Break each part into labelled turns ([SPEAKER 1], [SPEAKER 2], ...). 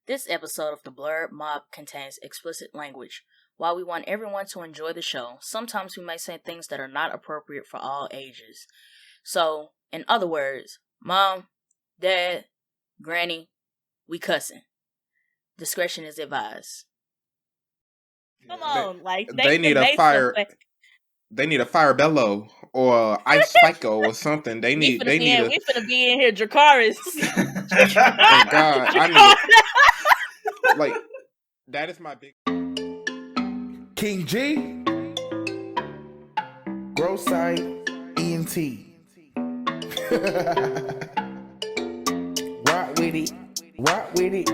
[SPEAKER 1] This episode of the Blerd Mob contains explicit language. While we want everyone to enjoy the show, sometimes we may say things that are not appropriate for all ages. So, in other words, Mom, Dad, Granny, we cussing. Discretion is advised. Come on,
[SPEAKER 2] they need a fire. They need a fire bellow or ice psycho or something.
[SPEAKER 1] We finna be in here, Dracarys.
[SPEAKER 2] Oh God, I need like that is my big
[SPEAKER 3] King G, Grow Site, ENT. Rock with it, rock with it,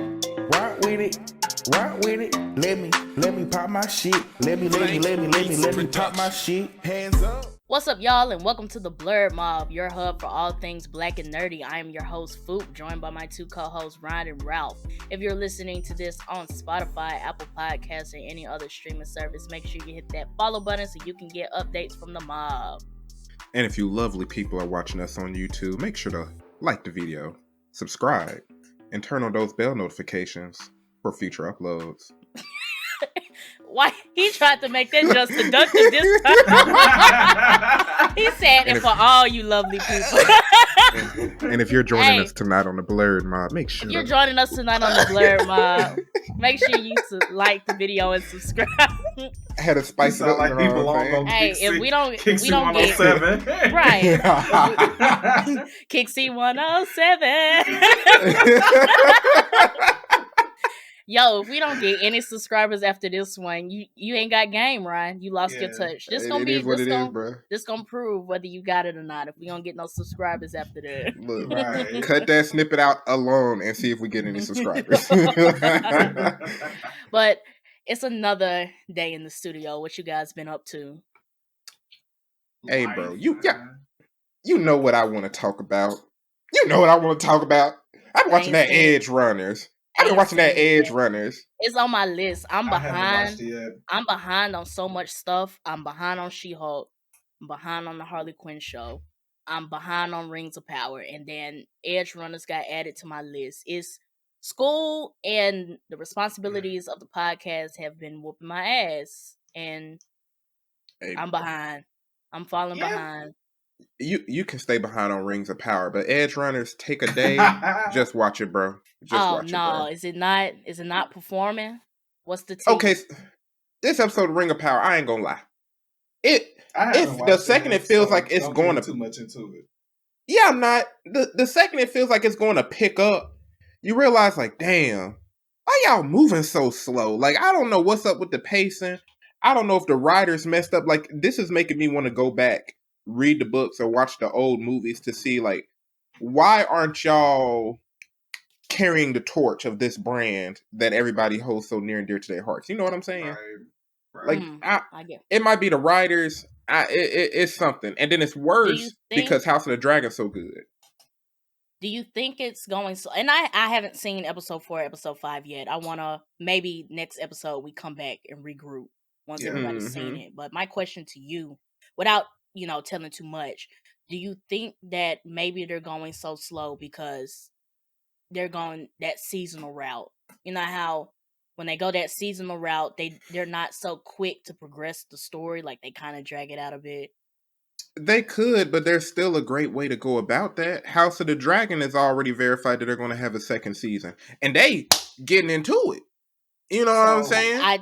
[SPEAKER 3] rock with it, rock with it. Let me pop my shit. Let me pop my shit. Hands up.
[SPEAKER 1] What's up, y'all, and welcome to the Blerd Mob, your hub for all things black and nerdy. I am your host, Phoop, joined by my two co-hosts, Ryun and Ralph. If you're listening to this on Spotify, Apple Podcasts, or any other streaming service, make sure you hit that follow button so you can get updates from the mob.
[SPEAKER 2] And if you lovely people are watching us on YouTube, make sure to like the video, subscribe, and turn on those bell notifications for future uploads.
[SPEAKER 1] Why he tried to make that just seductive this time? He said, and for all you lovely people.
[SPEAKER 2] And if you're joining us tonight on the Blerd Mob, make sure
[SPEAKER 1] you're joining us tonight on the Blerd Mob. Make sure you like the video and subscribe.
[SPEAKER 2] I had to spice it up
[SPEAKER 4] like we belong on
[SPEAKER 1] Hey, if we don't
[SPEAKER 4] get
[SPEAKER 1] right, Thiccc 107. Yo, if we don't get any subscribers after this one, you ain't got game, Ryan. You lost your touch. This gonna prove whether you got it or not. If we don't get no subscribers after that,
[SPEAKER 2] look, right. Cut that snippet out alone and see if we get any subscribers.
[SPEAKER 1] But it's another day in the studio. What you guys been up to?
[SPEAKER 2] Hey, bro, you know what I want to talk about. I'm watching that Edge Runners. I've been watching that Edge Runners.
[SPEAKER 1] It's on my list. I'm behind. I'm behind on so much stuff. I'm behind on She-Hulk. I'm behind on the Harley Quinn show. I'm behind on Rings of Power. And then Edge Runners got added to my list. It's school and the responsibilities of the podcast have been whooping my ass. And I'm behind. I'm falling behind.
[SPEAKER 2] You can stay behind on Rings of Power, but Edge Runners, take a day, just watch it, bro.
[SPEAKER 1] Is it not performing? What's the tea?
[SPEAKER 2] Okay, this episode of Ring of Power, I ain't gonna lie. The second it feels like it's going to
[SPEAKER 4] too much into it.
[SPEAKER 2] Yeah, I'm not. The second it feels like it's going to pick up, you realize like, damn, why y'all moving so slow? Like, I don't know what's up with the pacing. I don't know if the writers messed up. Like, this is making me want to go back, read the books or watch the old movies to see like, why aren't y'all carrying the torch of this brand that everybody holds so near and dear to their hearts? You know what I'm saying?
[SPEAKER 4] Right.
[SPEAKER 2] Like, it might be the writers. It's something, and then it's worse because House of the Dragon's so good.
[SPEAKER 1] Do you think it's going so? And I haven't seen episode 4, episode 5 yet. I wanna maybe next episode we come back and regroup once everybody's seen it. But my question to you, without telling too much, do you think that maybe they're going so slow because they're going that seasonal route? You know how when they go that seasonal route, they're not so quick to progress the story, like they kind of drag it out a bit.
[SPEAKER 2] They could, but there's still a great way to go about that. House of the Dragon is already verified that they're going to have a second season, and they getting into it. You know what I'm saying?
[SPEAKER 1] I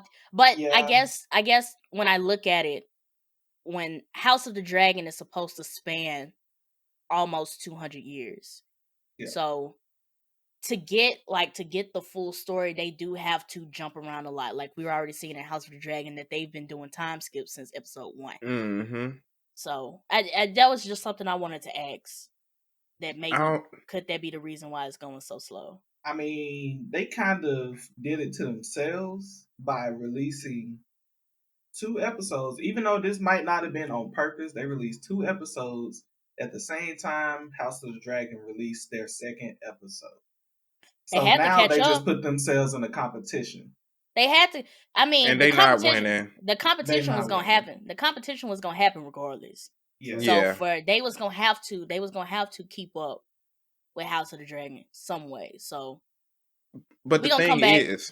[SPEAKER 1] guess when I look at it, when House of the Dragon is supposed to span almost 200 years, so to get the full story, they do have to jump around a lot. Like we were already seeing in House of the Dragon that they've been doing time skips since episode 1.
[SPEAKER 2] Mm-hmm.
[SPEAKER 1] So that was just something I wanted to ask. That maybe could that be the reason why it's going so slow?
[SPEAKER 4] I mean, they kind of did it to themselves by releasing 2 episodes. Even though this might not have been on purpose, they released 2 episodes at the same time House of the Dragon released their second episode. So now they just put themselves in a competition.
[SPEAKER 1] They had to. I mean,
[SPEAKER 2] and they not winning.
[SPEAKER 1] The competition was gonna happen. The competition was gonna happen regardless.
[SPEAKER 4] Yeah.
[SPEAKER 1] So they was gonna have to keep up with House of the Dragon some way. So
[SPEAKER 2] But
[SPEAKER 1] we
[SPEAKER 2] the
[SPEAKER 1] gonna come
[SPEAKER 2] thing
[SPEAKER 1] back.
[SPEAKER 2] is,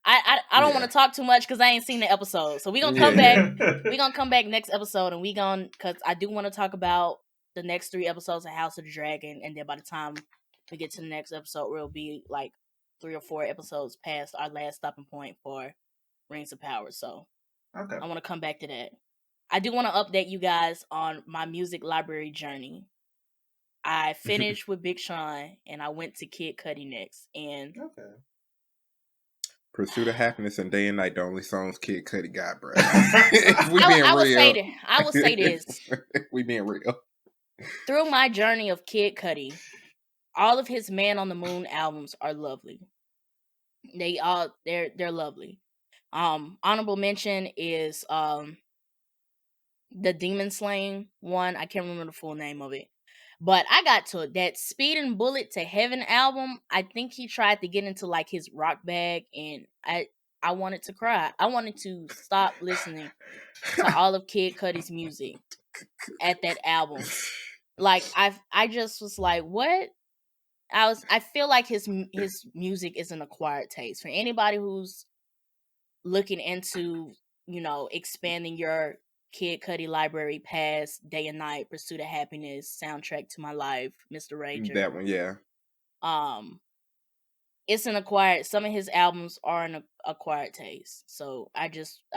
[SPEAKER 1] I don't want to talk too much because I ain't seen the episode. So we gonna come back. We gonna come back next episode, and because I do want to talk about the next 3 episodes of House of the Dragon, and then by the time we get to the next episode, it'll be like 3 or 4 episodes past our last stopping point for Rings of Power. So
[SPEAKER 4] Okay.
[SPEAKER 1] I want to come back to that. I do want to update you guys on my music library journey. I finished with Big Sean, and I went to Kid Cudi next, and
[SPEAKER 4] Okay.
[SPEAKER 2] Pursuit of Happiness and Day and Night, the only songs Kid Cudi got, bro.
[SPEAKER 1] I will say this.
[SPEAKER 2] We being real.
[SPEAKER 1] Through my journey of Kid Cudi, all of his Man on the Moon albums are lovely. They're lovely. Honorable mention is the Demon Slaying one. I can't remember the full name of it. But I got to that Speed and Bullet to Heaven album. I think he tried to get into like his rock bag, and I wanted to cry. I wanted to stop listening to all of Kid Cudi's music at that album. Like I just was like, what? I feel like his music is an acquired taste. For anybody who's looking into, expanding your Kid Cudi library past Day and Night, Pursuit of Happiness, Soundtrack to My Life, Mr. Rager.
[SPEAKER 2] That one, yeah.
[SPEAKER 1] It's an acquired. Some of his albums are an acquired taste. So I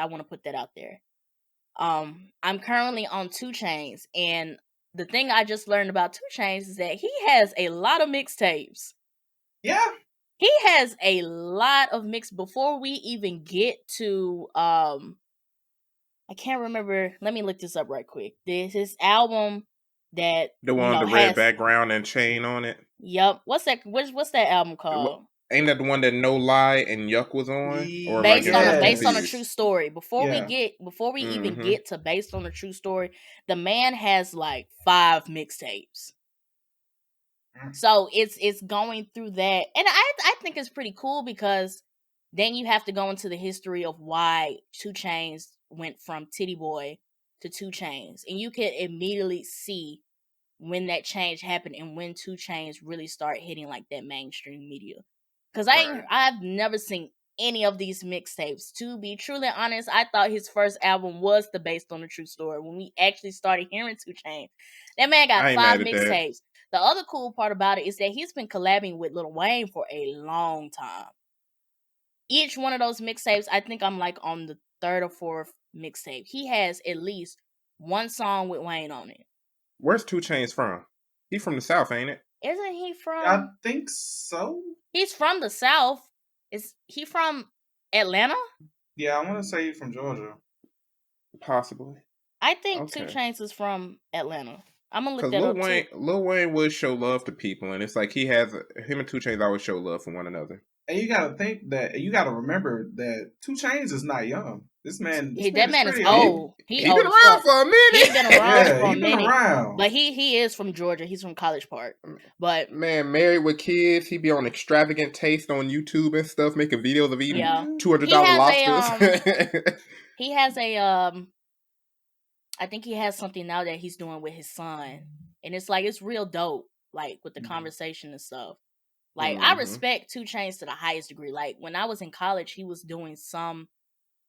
[SPEAKER 1] want to put that out there. I'm currently on 2 Chainz, and the thing I just learned about 2 Chainz is that he has a lot of mixtapes.
[SPEAKER 4] Yeah.
[SPEAKER 1] He has a lot of before we even get to I can't remember. Let me look this up right quick. This his album that
[SPEAKER 2] the one with the red background and chain on it.
[SPEAKER 1] Yep. What's that album called?
[SPEAKER 2] Ain't that the one that No Lie and Yuck was on? Or
[SPEAKER 1] based on a true story. Before we even get to based on a true story, the man has like 5 mixtapes. So it's going through that, and I think it's pretty cool because then you have to go into the history of why 2 Chainz went from Titty Boy to 2 Chainz, and you can immediately see when that change happened and when 2 Chainz really start hitting like that mainstream media. Because I've never seen any of these mixtapes. To be truly honest, I thought his first album was the Based on a True Story. When we actually started hearing 2 Chainz, that man got 5 mixtapes. The other cool part about it is that he's been collabing with Lil Wayne for a long time. Each one of those mixtapes, I think I'm like on the 3rd or 4th mixtape. He has at least 1 song with Wayne on it.
[SPEAKER 2] Where's 2 Chainz from? He from the South, ain't it?
[SPEAKER 1] Isn't he from?
[SPEAKER 4] I think so.
[SPEAKER 1] He's from the South. Is he from Atlanta?
[SPEAKER 4] Yeah, I want to say he's from Georgia.
[SPEAKER 2] Possibly.
[SPEAKER 1] I think 2 Chainz is from Atlanta. I'm gonna look that up too.
[SPEAKER 2] Lil Wayne would show love to people, and it's like him and 2 Chainz always show love for one another.
[SPEAKER 4] And you gotta remember that 2 Chainz is not young. This man is
[SPEAKER 1] old. He's been
[SPEAKER 2] around for a minute.
[SPEAKER 1] He's been around for a minute.
[SPEAKER 4] Around.
[SPEAKER 1] But he is from Georgia. He's from College Park. But
[SPEAKER 2] man, married with kids, he be on Extravagant Taste on YouTube and stuff, making videos of eating $200 lobsters.
[SPEAKER 1] He has a I think he has something now that he's doing with his son, and it's real dope, like with the conversation and stuff. Like I respect 2 Chainz to the highest degree. Like when I was in college, he was doing some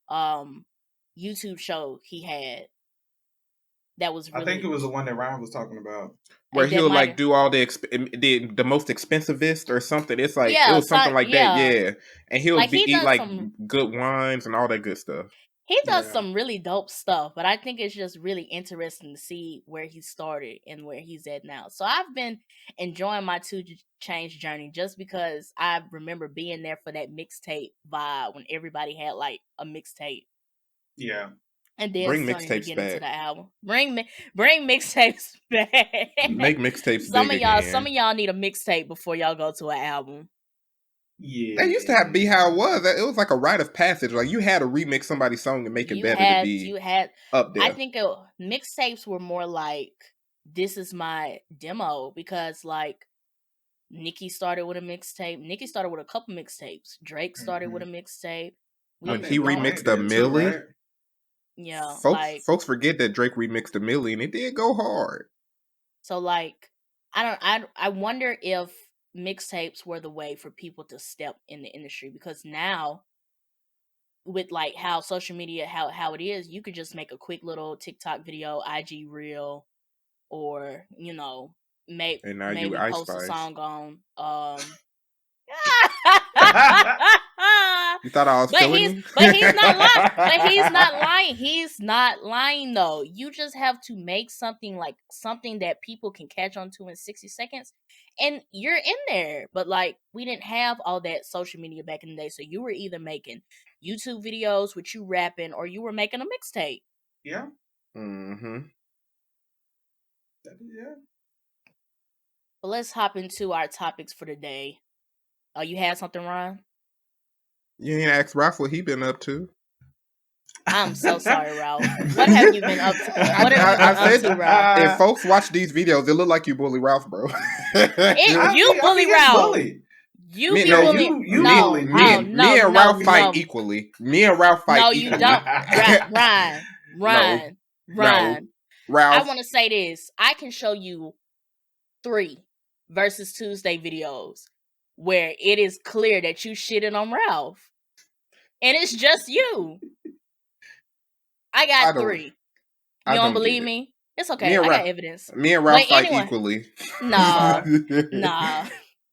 [SPEAKER 1] YouTube show he had that was really,
[SPEAKER 4] I think it was the one that Ryan was talking about,
[SPEAKER 2] where he'll like do all the most expensivest or something. It's like it was something like that, yeah. And he'll eat like good wines and all that good stuff.
[SPEAKER 1] He does some really dope stuff, but I think it's just really interesting to see where he started and where he's at now. So I've been enjoying my 2 Chainz journey just because I remember being there for that mixtape vibe when everybody had like a mixtape.
[SPEAKER 4] Yeah.
[SPEAKER 1] And then
[SPEAKER 2] bring mixtapes
[SPEAKER 1] back
[SPEAKER 2] into
[SPEAKER 1] the album. Bring mixtapes back.
[SPEAKER 2] Make mixtapes.
[SPEAKER 1] Some of y'all need a mixtape before y'all go to an album.
[SPEAKER 4] Yeah,
[SPEAKER 2] that used to be how it was. It was like a rite of passage. Like you had to remix somebody's song and make it better to be up there.
[SPEAKER 1] I think mixtapes were more like, this is my demo, because like Nicki started with a mixtape. Nicki started with a couple mixtapes. Drake started with a mixtape.
[SPEAKER 2] When he remixed a Millie,
[SPEAKER 4] right?
[SPEAKER 1] Yeah,
[SPEAKER 2] folks forget that Drake remixed a Millie and it did go hard.
[SPEAKER 1] So like, I wonder if mixtapes were the way for people to step in the industry, because now with like how social media, how it is, you could just make a quick little TikTok video, IG reel, or
[SPEAKER 2] And now you
[SPEAKER 1] maybe
[SPEAKER 2] Ice
[SPEAKER 1] post a
[SPEAKER 2] Spice.
[SPEAKER 1] song on
[SPEAKER 2] You thought I was feeling you?
[SPEAKER 1] but he's not lying. But he's not lying. He's not lying though. You just have to make something that people can catch on to in 60 seconds, and you're in there. But like, we didn't have all that social media back in the day, so you were either making YouTube videos with you rapping, or you were making a mixtape.
[SPEAKER 4] Yeah.
[SPEAKER 2] Mm-hmm.
[SPEAKER 4] Yeah.
[SPEAKER 1] But let's hop into our topics for the day. Oh, you had something, Ron?
[SPEAKER 2] You ain't asked Ralph what he been up to.
[SPEAKER 1] I'm so sorry, Ralph. What have you been up to? What have you been up to, Ralph?
[SPEAKER 2] If folks watch these videos, it look like you bully Ralph, bro.
[SPEAKER 1] You bully Ralph. You
[SPEAKER 2] me,
[SPEAKER 1] be
[SPEAKER 2] no,
[SPEAKER 1] bully.
[SPEAKER 4] you
[SPEAKER 1] No,
[SPEAKER 4] bully me.
[SPEAKER 1] oh,
[SPEAKER 2] me and Ralph fight equally. Me and Ralph fight
[SPEAKER 1] no,
[SPEAKER 2] equally.
[SPEAKER 1] you don't. Ryan.
[SPEAKER 2] Ralph.
[SPEAKER 1] I want to say this. I can show you 3 versus Tuesday videos where it is clear that you shitted on Ralph, and it's just you. I got 3. You don't believe me? It's okay. I got evidence.
[SPEAKER 2] Me and Ralph fight equally.
[SPEAKER 1] Nah.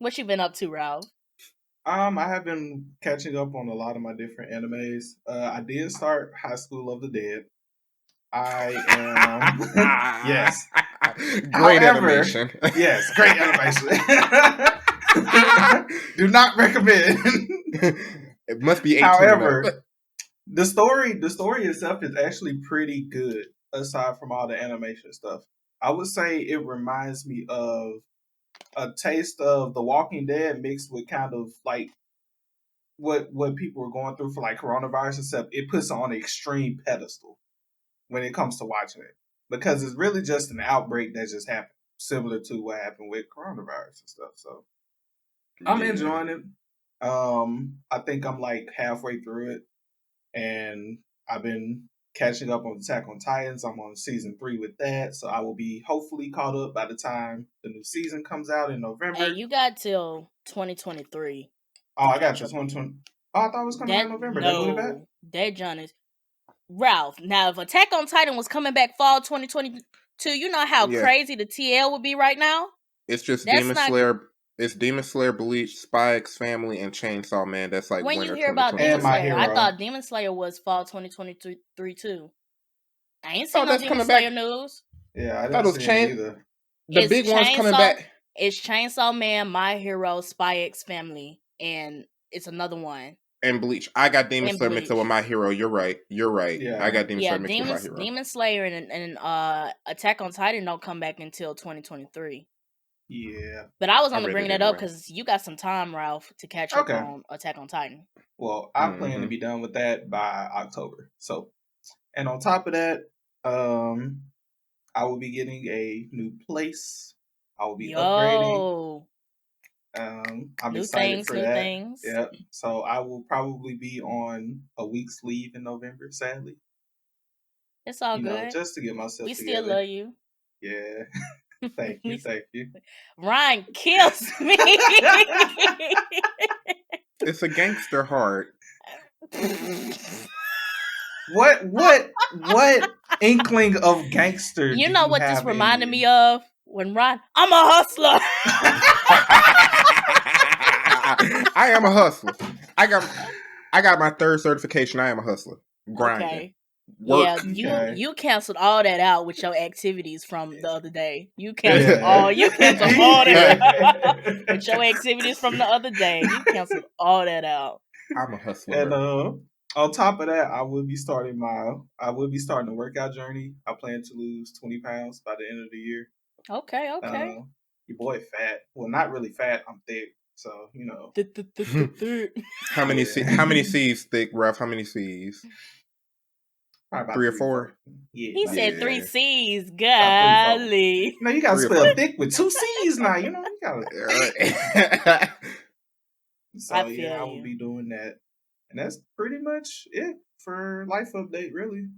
[SPEAKER 1] What you been up to, Ralph?
[SPEAKER 4] I have been catching up on a lot of my different animes. I did start High School of the Dead. I am yes.
[SPEAKER 2] Great animation.
[SPEAKER 4] Yes, great animation. Do not recommend.
[SPEAKER 2] It must be 18.
[SPEAKER 4] However, the story itself is actually pretty good, aside from all the animation stuff. I would say it reminds me of a taste of The Walking Dead mixed with kind of like what people were going through for like coronavirus, except it puts it on an extreme pedestal when it comes to watching it, because it's really just an outbreak that just happened, similar to what happened with coronavirus and stuff. So I'm enjoying it. I think I'm like halfway through it, and I've been catching up on Attack on Titans. I'm on season 3 with that, so I will be hopefully caught up by the time the new season comes out in November.
[SPEAKER 1] Hey, you got till 2023.
[SPEAKER 4] Oh, I got till 2020. Oh, I thought it was coming out in November.
[SPEAKER 1] No,
[SPEAKER 4] they moved it back?
[SPEAKER 1] that John is Ralph. Now, if Attack on Titan was coming back fall 2022, you know how crazy the TL would be right now?
[SPEAKER 2] It's just Demon Slayer. It's Demon Slayer, Bleach, Spy X Family, and Chainsaw Man. That's like
[SPEAKER 1] when
[SPEAKER 2] winter
[SPEAKER 1] you hear about Demon
[SPEAKER 2] 2023.
[SPEAKER 1] Slayer, I thought Demon Slayer was fall 2023 too. I ain't seen no Demon Slayer news.
[SPEAKER 4] Yeah, I didn't see it either.
[SPEAKER 2] The big one's coming back.
[SPEAKER 1] It's Chainsaw Man, My Hero, Spy X Family, and it's another one.
[SPEAKER 2] And Bleach. I got Demon Slayer mixed up with My Hero. You're right.
[SPEAKER 4] Yeah.
[SPEAKER 2] I got Demon Slayer mixed with My Hero.
[SPEAKER 1] Demon Slayer and Attack on Titan don't come back until 2023.
[SPEAKER 4] Yeah.
[SPEAKER 1] But I was only bringing that up because you got some time, Ralph, to catch up on Attack on Titan.
[SPEAKER 4] Well, I plan to be done with that by October. So, and on top of that, I will be getting a new place. I will be upgrading. I'm excited for that.
[SPEAKER 1] Things.
[SPEAKER 4] Yep. So I will probably be on a week's leave in November, sadly.
[SPEAKER 1] It's all good.
[SPEAKER 4] Just to get myself together.
[SPEAKER 1] We still love you.
[SPEAKER 4] Yeah. Thank you.
[SPEAKER 1] Ryan kills me.
[SPEAKER 2] It's a gangster heart.
[SPEAKER 4] What inkling of gangster?
[SPEAKER 1] You know what this reminded me of? When Ryan, I'm a hustler.
[SPEAKER 2] I am a hustler. I got my 3rd certification. I am a hustler. Grinding.
[SPEAKER 1] Okay. Yeah, you canceled all that out with your activities from the other day. You canceled all that out with your activities from the other day. You canceled all that out.
[SPEAKER 2] I'm a hustler.
[SPEAKER 4] And on top of that, I will be starting a workout journey. I plan to lose 20 pounds by the end of the year.
[SPEAKER 1] Okay.
[SPEAKER 4] Your boy fat. Well, not really fat. I'm thick. So, you know.
[SPEAKER 2] How many C's thick, Ralph? How many C's? 3 or 4?
[SPEAKER 1] Yeah, he said 3 C's. Golly.
[SPEAKER 4] No, you gotta spell thick with 2 C's now. You know, you gotta. So I will be doing that, and that's pretty much it for life update, really.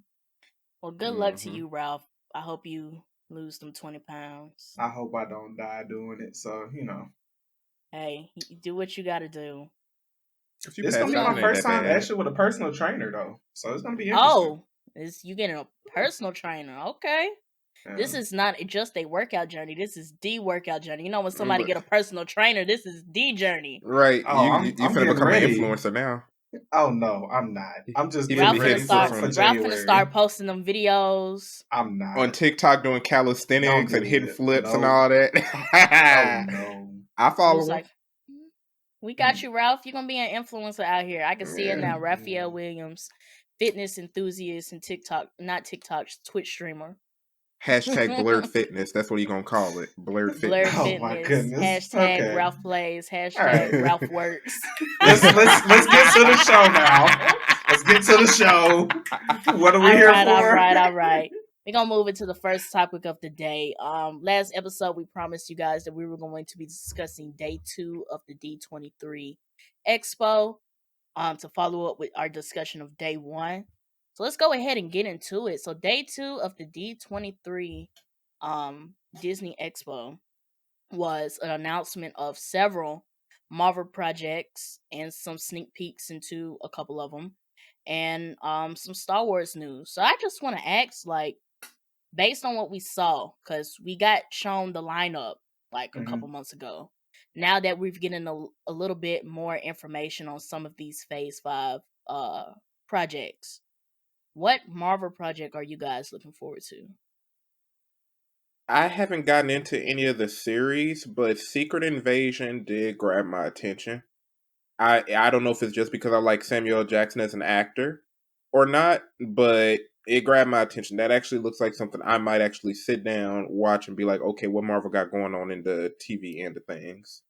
[SPEAKER 1] Well, good luck to you, Ralph. I hope you lose them 20 pounds.
[SPEAKER 4] I hope I don't die doing it. So, you know.
[SPEAKER 1] Hey, you do what you gotta do.
[SPEAKER 2] If you
[SPEAKER 4] This
[SPEAKER 2] pass
[SPEAKER 4] gonna be
[SPEAKER 2] out,
[SPEAKER 4] my
[SPEAKER 2] it ain't
[SPEAKER 4] first
[SPEAKER 2] that
[SPEAKER 4] time
[SPEAKER 2] bad.
[SPEAKER 4] actually with a personal trainer though, so it's gonna be interesting.
[SPEAKER 1] Oh, you getting a personal trainer? Okay. This is not just a workout journey. This is the workout journey. You know, when somebody get a personal trainer, this is the journey.
[SPEAKER 2] Right.
[SPEAKER 4] Oh,
[SPEAKER 2] You
[SPEAKER 4] I'm
[SPEAKER 2] finna
[SPEAKER 4] getting
[SPEAKER 2] become an
[SPEAKER 4] ready.
[SPEAKER 2] influencer now.
[SPEAKER 4] Oh no, I'm not. I'm just
[SPEAKER 2] He
[SPEAKER 4] getting
[SPEAKER 2] finna be
[SPEAKER 1] Ralph finna
[SPEAKER 2] hitting
[SPEAKER 4] ready
[SPEAKER 2] for
[SPEAKER 1] start.
[SPEAKER 4] for
[SPEAKER 2] some
[SPEAKER 1] Ralph finna start
[SPEAKER 4] January.
[SPEAKER 1] posting them videos.
[SPEAKER 4] I'm
[SPEAKER 2] on
[SPEAKER 4] not.
[SPEAKER 2] TikTok doing
[SPEAKER 4] Don't
[SPEAKER 2] calisthenics and
[SPEAKER 4] do
[SPEAKER 2] hitting
[SPEAKER 4] it.
[SPEAKER 2] flips and
[SPEAKER 4] No.
[SPEAKER 2] all
[SPEAKER 4] Oh
[SPEAKER 2] that.
[SPEAKER 4] no.
[SPEAKER 2] I
[SPEAKER 1] He was
[SPEAKER 2] follow him.
[SPEAKER 1] like, "We got you, Ralph. You're gonna be an influencer out here. I can see it
[SPEAKER 2] Yeah.
[SPEAKER 1] now." Raphael Williams, fitness enthusiast and Twitch streamer.
[SPEAKER 2] Hashtag Blerd Fitness. That's what you gonna call it. Blerd
[SPEAKER 1] Blerd
[SPEAKER 2] Fitness.
[SPEAKER 4] Oh my
[SPEAKER 1] Fitness.
[SPEAKER 4] goodness.
[SPEAKER 1] Hashtag
[SPEAKER 4] Okay.
[SPEAKER 1] Ralph Plays.
[SPEAKER 4] All
[SPEAKER 1] Hashtag
[SPEAKER 4] right.
[SPEAKER 1] Ralph Works.
[SPEAKER 4] Let's get to the show now. Let's get to the show. What are we here for?
[SPEAKER 1] All right. We're gonna move into the first topic of the day. Last episode we promised you guys that we were going to be discussing day 2 of the D23 Expo. To follow up with our discussion of day 1. So let's go ahead and get into it. So day 2 of the D23 Disney Expo was an announcement of several Marvel projects and some sneak peeks into a couple of them, and some Star Wars news. So I just want to ask, like, based on what we saw, because we got shown the lineup like a couple months ago. Now that we've getting a little bit more information on some of these Phase 5 projects, what Marvel project are you guys looking forward to?
[SPEAKER 2] I haven't gotten into any of the series, but Secret Invasion did grab my attention. I don't know if it's just because I like Samuel L. Jackson as an actor or not, but it grabbed my attention. That actually looks like something I might actually sit down, watch, and be like, okay, what Marvel got going on in the TV end of things?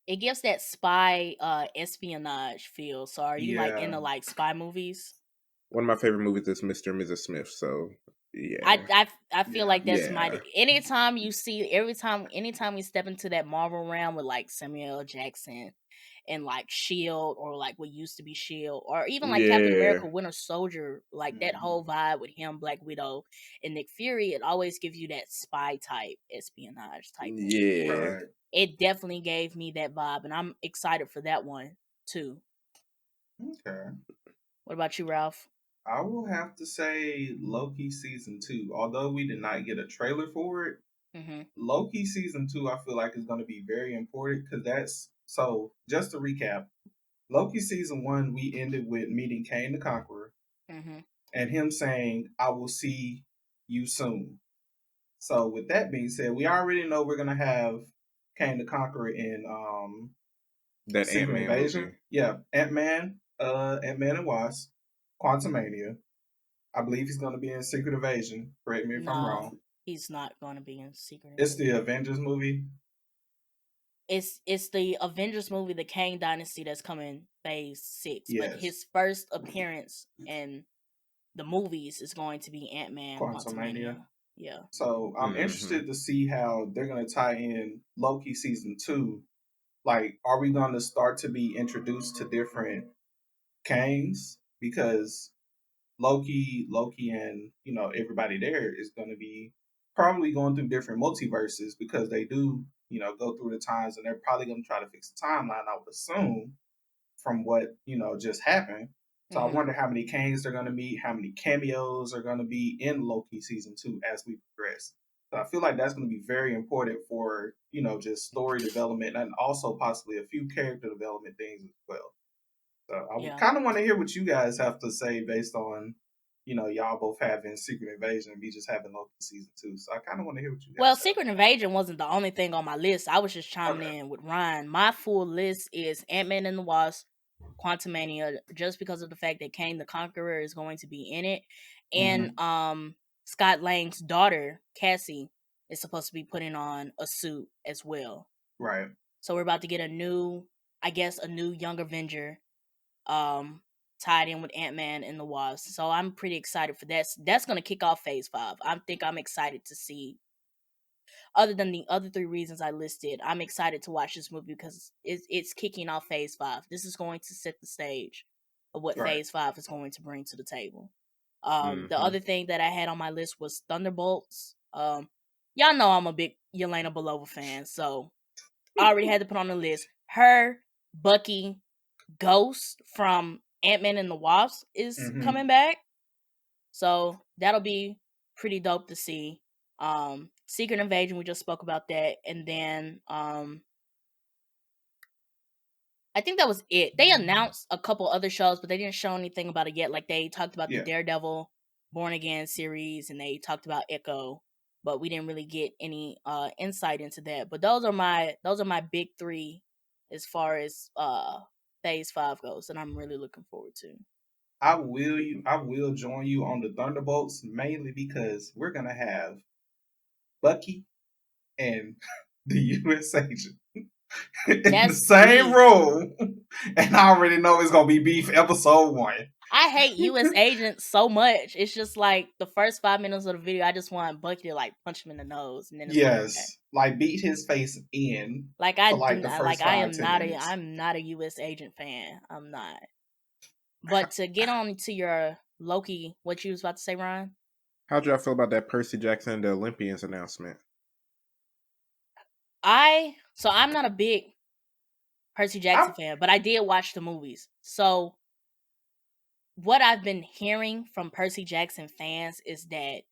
[SPEAKER 1] It gives that spy espionage feel. So are you like
[SPEAKER 4] Yeah.
[SPEAKER 1] into like spy movies?
[SPEAKER 2] One of my favorite movies is Mr. and Mrs. Smith, so yeah.
[SPEAKER 1] I feel like that's
[SPEAKER 2] Yeah.
[SPEAKER 1] anytime we step into that Marvel realm with like Samuel L. Jackson and like Shield, or like what used to be Shield, or even like Captain America Winter Soldier, like that whole vibe with him, Black Widow, and Nick Fury, it always gives you that spy type espionage type movie.
[SPEAKER 2] Yeah.
[SPEAKER 4] Right.
[SPEAKER 1] It definitely gave me that vibe, and I'm excited for that one too.
[SPEAKER 4] Okay.
[SPEAKER 1] What about you, Ralph?
[SPEAKER 4] I will have to say Loki season 2. Although we did not get a trailer for it, Loki season 2 I feel like is going to be very important, because that's so. Just to recap, Loki season 1 we ended with meeting Kane the Conqueror and him saying, "I will see you soon." So with that being said, we already know we're gonna have Kane the Conqueror in
[SPEAKER 2] That
[SPEAKER 4] Secret
[SPEAKER 2] Ant-Man
[SPEAKER 4] Invasion.
[SPEAKER 2] movie.
[SPEAKER 4] Yeah, Ant-Man and Wasp, Quantumania. I believe he's gonna be in Secret Invasion. Correct me if I'm wrong.
[SPEAKER 1] He's not going to be in Secret Invasion.
[SPEAKER 4] It's the Avengers movie.
[SPEAKER 1] It's the Avengers movie, the Kang Dynasty, that's coming Phase 6.
[SPEAKER 4] Yes.
[SPEAKER 1] But his first appearance in the movies is going to be Ant-Man
[SPEAKER 4] Quantumania.
[SPEAKER 1] Yeah.
[SPEAKER 4] So I'm interested to see how they're gonna tie in Loki season 2. Like, are we gonna start to be introduced to different Kangs? Because Loki, and everybody there is going to be probably going through different multiverses, because they do go through the times, and they're probably going to try to fix the timeline, I would assume, from what just happened. So I wonder how many Kangs they're going to meet, how many cameos are going to be in Loki season 2 as we progress. So I feel like that's going to be very important for just story development, and also possibly a few character development things as well. So I kind of want to hear what you guys have to say based on, y'all both having Secret Invasion and me just having Loki season 2. So I kind of want to hear what you guys
[SPEAKER 1] Well, Secret Invasion wasn't the only thing on my list. I was just chiming
[SPEAKER 4] Okay.
[SPEAKER 1] in with Ryan. My full list is Ant-Man and the Wasp, Quantumania, just because of the fact that Kang the Conqueror is going to be in it. And Scott Lang's daughter, Cassie, is supposed to be putting on a suit as well.
[SPEAKER 4] Right.
[SPEAKER 1] So we're about to get a new Young Avenger tied in with Ant-Man and the Wasp. So I'm pretty excited for that. That's going to kick off Phase 5. I think I'm excited to see, other than the other 3 reasons I listed, I'm excited to watch this movie because it's kicking off Phase 5. This is going to set the stage of what Phase 5 is going to bring to the table. The other thing that I had on my list was Thunderbolts. Y'all know I'm a big Yelena Belova fan, so I already had to put on the list her, Bucky, Ghost from Ant-Man and the Wasp is coming back. So that'll be pretty dope to see. Secret Invasion, we just spoke about that. And then I think that was it. They announced a couple other shows, but they didn't show anything about it yet. Like they talked about the Daredevil Born Again series, and they talked about Echo, but we didn't really get any insight into that. But those are my big three as far as Phase 5 goes, and I'm really looking forward to.
[SPEAKER 4] I will join you on the Thunderbolts, mainly because we're gonna have Bucky and the U.S. agent in the same room, and I already know it's gonna be beef episode 1.
[SPEAKER 1] I hate U.S. agents so much. It's just like the first 5 minutes of the video, I just want Bucky to like punch him in the nose, and then it's
[SPEAKER 4] like beat his face in.
[SPEAKER 1] Like I
[SPEAKER 4] for, like,
[SPEAKER 1] do
[SPEAKER 4] the
[SPEAKER 1] not,
[SPEAKER 4] first
[SPEAKER 1] like
[SPEAKER 4] 5,
[SPEAKER 1] I am
[SPEAKER 4] 10
[SPEAKER 1] not
[SPEAKER 4] minutes.
[SPEAKER 1] I'm not a U.S. agent fan. I'm not. But to get on to your Loki, what you was about to say, Ryan?
[SPEAKER 2] How'd y'all feel about that Percy Jackson and the Olympians announcement?
[SPEAKER 1] I'm not a big Percy Jackson fan, but I did watch the movies. So what I've been hearing from Percy Jackson fans is that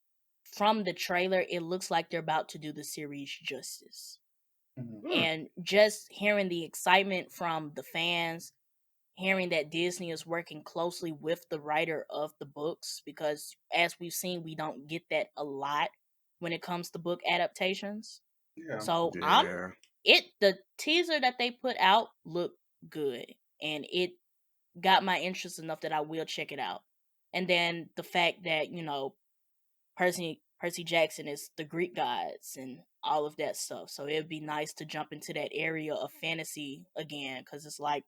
[SPEAKER 1] from the trailer, it looks like they're about to do the series justice. And just hearing the excitement from the fans, hearing that Disney is working closely with the writer of the books, because as we've seen, we don't get that a lot when it comes to book adaptations.
[SPEAKER 4] Yeah.
[SPEAKER 1] So the teaser that they put out looked good, and it got my interest enough that I will check it out. And then the fact that, you know, Percy Jackson is the Greek gods and all of that stuff. So it'd be nice to jump into that area of fantasy again, because it's like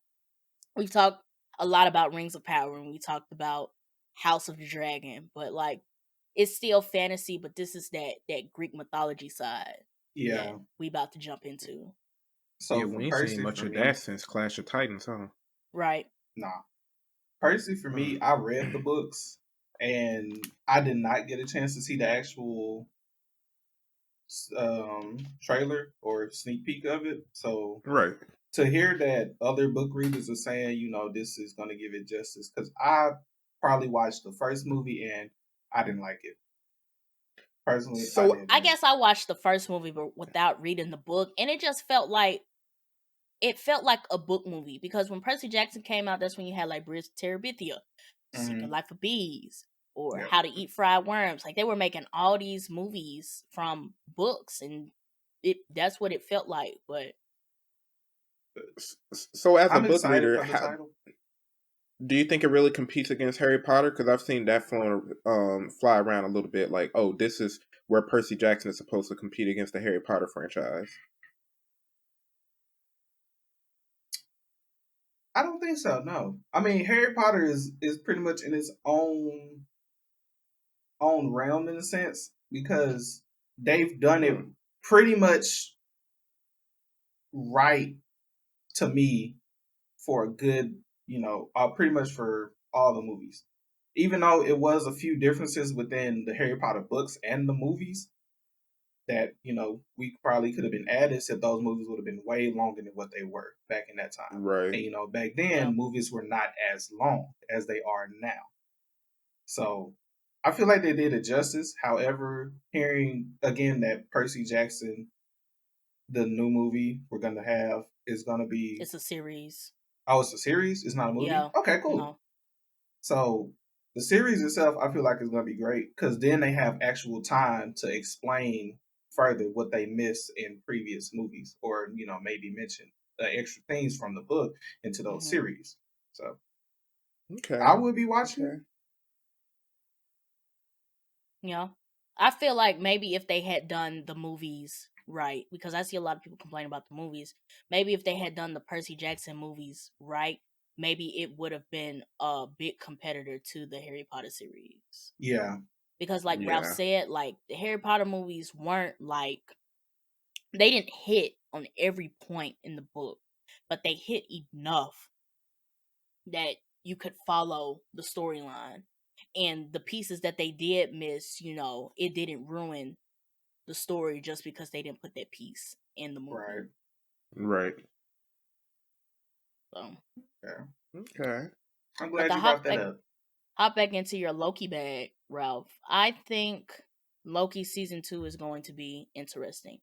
[SPEAKER 1] we've talked a lot about Rings of Power and we talked about House of the Dragon, but like it's still fantasy, but this is that Greek mythology side that we about to jump into.
[SPEAKER 2] So yeah, we ain't seen much of that since Clash of Titans, huh?
[SPEAKER 1] Right.
[SPEAKER 4] Nah. Percy, for me, I read the books and I did not get a chance to see the actual trailer or sneak peek of it. So to hear that other book readers are saying, you know, this is going to give it justice, because I probably watched the first movie and I didn't like it. Personally,
[SPEAKER 1] so I guess I watched the first movie but without reading the book, and it just felt like a book movie, because when Percy Jackson came out, that's when you had like Bridge to Terabithia, Secret Life of Bees, or How to Eat Fried Worms. Like they were making all these movies from books, and that's what it felt like. But
[SPEAKER 2] so as a book reader, do you think it really competes against Harry Potter? Because I've seen that fly around a little bit. Like, oh, this is where Percy Jackson is supposed to compete against the Harry Potter franchise.
[SPEAKER 4] I don't think so. No, I mean Harry Potter is pretty much in its own realm in a sense, because they've done it pretty much right to me for a good, you know, pretty much for all the movies. Even though it was a few differences within the Harry Potter books and the movies that, you know, we probably could have been added, except those movies would have been way longer than what they were back in that time.
[SPEAKER 2] Right.
[SPEAKER 4] And, you know, back then, movies were not as long as they are now. So I feel like they did it justice. However, hearing again that Percy Jackson, the new movie we're going to have, is going to be...
[SPEAKER 1] It's a series.
[SPEAKER 4] Oh, it's a series? It's not a movie?
[SPEAKER 1] Yeah.
[SPEAKER 4] Okay, cool. No. So the series itself, I feel like is going to be great, because then they have actual time to explain further what they missed in previous movies, or, you know, maybe mention extra things from the book into those series. So I would be watching it.
[SPEAKER 1] Yeah. I feel like maybe if they had done the movies right, because I see a lot of people complain about the movies, maybe if they had done the Percy Jackson movies right, maybe it would have been a big competitor to the Harry Potter series.
[SPEAKER 4] Yeah.
[SPEAKER 1] Because like Ralph said, like the Harry Potter movies weren't like, they didn't hit on every point in the book, but they hit enough that you could follow the storyline. And the pieces that they did miss, you know, it didn't ruin the story just because they didn't put that piece in the movie.
[SPEAKER 2] Right.
[SPEAKER 1] So
[SPEAKER 2] Okay.
[SPEAKER 4] I'm
[SPEAKER 1] but
[SPEAKER 4] glad
[SPEAKER 1] to
[SPEAKER 4] you brought that up.
[SPEAKER 1] hop back into your Loki bag, Ralph. I think Loki season 2 is going to be interesting.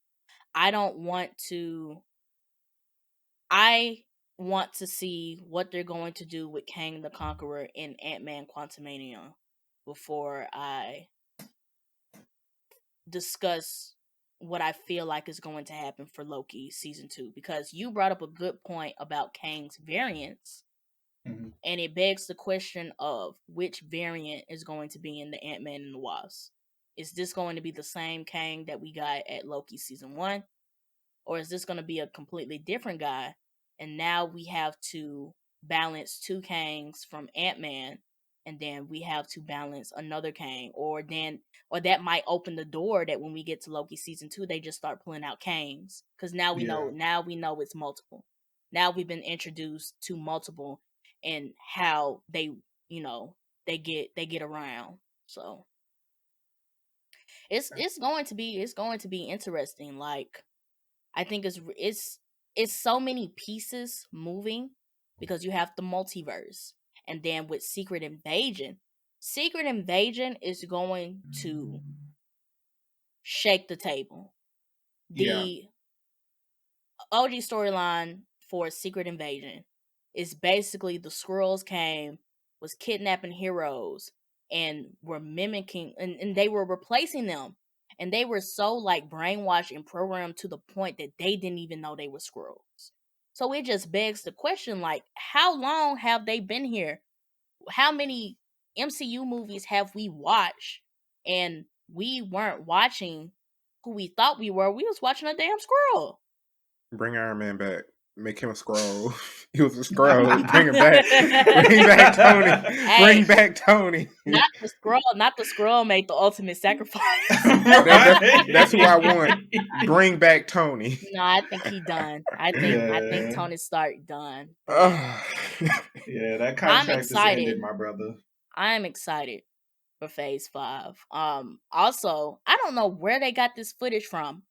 [SPEAKER 1] I want to see what they're going to do with Kang the Conqueror in Ant-Man Quantumania before I discuss what I feel like is going to happen for Loki season 2, because you brought up a good point about Kang's variants, and it begs the question of which variant is going to be in the Ant-Man and the Wasp. Is this going to be the same Kang that we got at Loki season 1? Or is this going to be a completely different guy? And now we have to balance 2 Kangs from Ant-Man, and then we have to balance another Kang. Or that might open the door that when we get to Loki season 2, they just start pulling out Kangs. Because now we know it's multiple. Now we've been introduced to multiple and how they get around. So it's going to be interesting. Like, I think it's so many pieces moving because you have the multiverse, and then with Secret Invasion is going to shake the table. The OG storyline for Secret Invasion is basically the Skrulls was kidnapping heroes and were mimicking, and they were replacing them. And they were so like brainwashed and programmed to the point that they didn't even know they were Skrulls. So it just begs the question, like, how long have they been here? How many MCU movies have we watched? And we weren't watching who we thought we were. We was watching a damn Skrull.
[SPEAKER 2] Bring Iron Man back. Make him a Skrull. He was a Skrull. Bring him back. Bring back Tony. Bring back Tony.
[SPEAKER 1] Not the Skrull made the ultimate sacrifice.
[SPEAKER 2] That's who I want. Bring back Tony.
[SPEAKER 1] No, I think he done. I think Tony Stark done.
[SPEAKER 4] Yeah, that contract is ended, my brother.
[SPEAKER 1] I am excited for Phase 5. Also, I don't know where they got this footage from,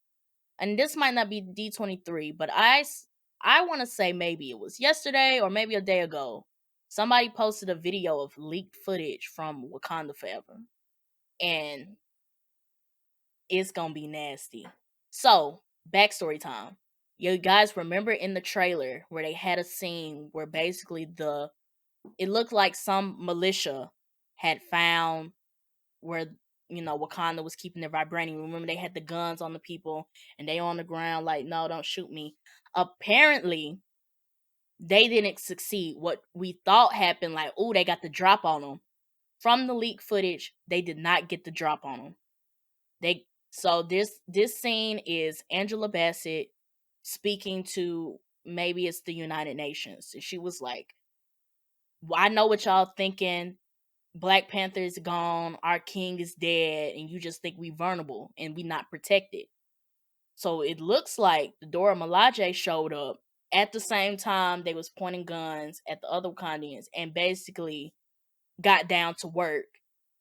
[SPEAKER 1] and this might not be D23, but I want to say maybe it was yesterday or maybe a day ago. Somebody posted a video of leaked footage from Wakanda Forever, and it's gonna be nasty. So, backstory time. You guys remember in the trailer where they had a scene where basically it looked like some militia had found where Wakanda was keeping their vibranium. Remember, they had the guns on the people and they on the ground like, no, don't shoot me. Apparently, they didn't succeed. What we thought happened, like, oh, they got the drop on them. From the leaked footage, they did not get the drop on them. So this scene is Angela Bassett speaking to, maybe it's the United Nations. And she was like, well, I know what y'all thinking. Black Panther is gone, our king is dead, and you just think we vulnerable and we not protected. So it looks like the Dora Milaje showed up at the same time they was pointing guns at the other Wakandians and basically got down to work.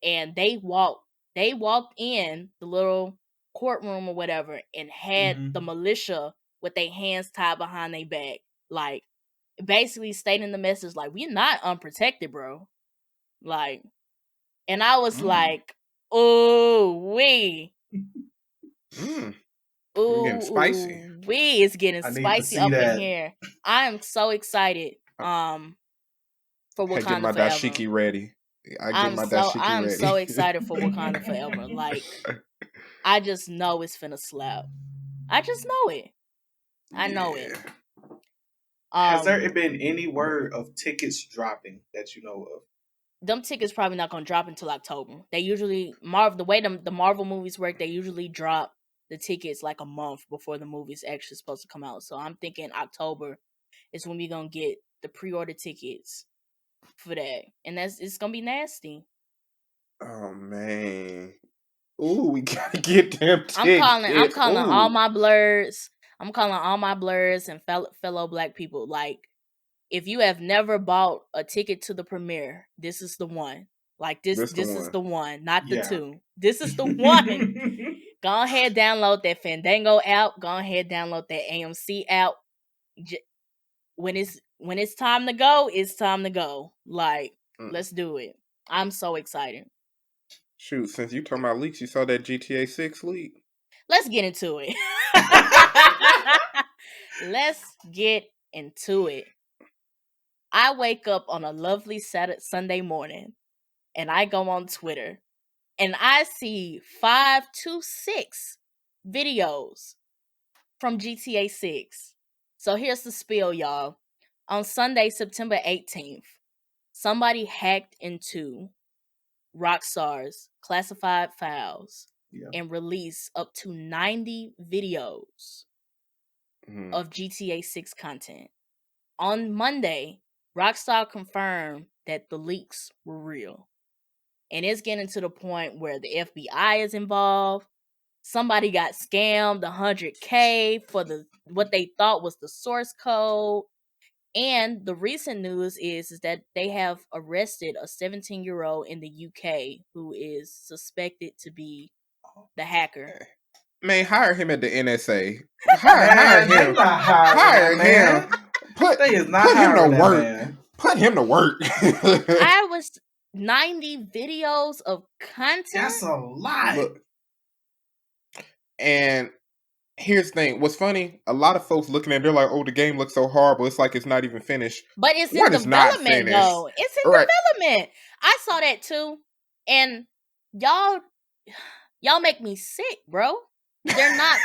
[SPEAKER 1] And they walked in the little courtroom or whatever and had the militia with their hands tied behind their back, like basically stating the message like, we're not unprotected, bro. Like, and I was like, "Oh, we,
[SPEAKER 2] getting spicy.
[SPEAKER 1] It's getting spicy up in here." I am so excited. For Wakanda
[SPEAKER 2] Get my
[SPEAKER 1] Forever.
[SPEAKER 2] dashiki ready.
[SPEAKER 1] I'm so excited for Wakanda Forever. Like, I just know it's finna slap. I just know it. I know it.
[SPEAKER 4] Has there been any word of tickets dropping that you know of?
[SPEAKER 1] Them tickets probably not gonna drop until October. They usually the way the Marvel movies work, they usually drop the tickets like a month before the movie's actually supposed to come out. So I'm thinking October is when we're gonna get the pre-order tickets for that, and it's gonna be nasty.
[SPEAKER 2] Oh man! Ooh, we gotta get them tickets.
[SPEAKER 1] I'm calling all my Blerds. I'm calling all my Blerds and fellow Black people. Like, if you have never bought a ticket to the premiere, this is the one. Like, this is the one, not the two. This is the one. Go ahead, download that Fandango app. Go ahead, download that AMC app. When when it's time to go, it's time to go. Like,
[SPEAKER 2] Mm.
[SPEAKER 1] let's do it. I'm so excited.
[SPEAKER 2] Shoot, since you talking about leaks, you saw that GTA 6 leak?
[SPEAKER 1] Let's get into it. Let's get into it. I wake up on a lovely Sunday morning and I go on Twitter and I see 5 to 6 videos from GTA 6. So here's the spiel, y'all. On Sunday, September 18th, somebody hacked into Rockstar's classified files and released up to 90 videos of GTA 6 content. On Monday, Rockstar confirmed that the leaks were real. And it's getting to the point where the FBI is involved. Somebody got scammed $100K for what they thought was the source code. And the recent news is that they have arrested a 17-year-old in the UK who is suspected to be the hacker.
[SPEAKER 2] Man, hire him at the NSA. Hire him. Hire him. Put him to work. Man. Put him to work.
[SPEAKER 1] I was 90 videos of content.
[SPEAKER 4] That's a lot.
[SPEAKER 2] Look, and here's the thing. What's funny? A lot of folks looking at it, they're like, "Oh, the game looks so horrible. It's like it's not even finished."
[SPEAKER 1] But it's in development, though. It's in development. I saw that too, and y'all make me sick, bro. They're not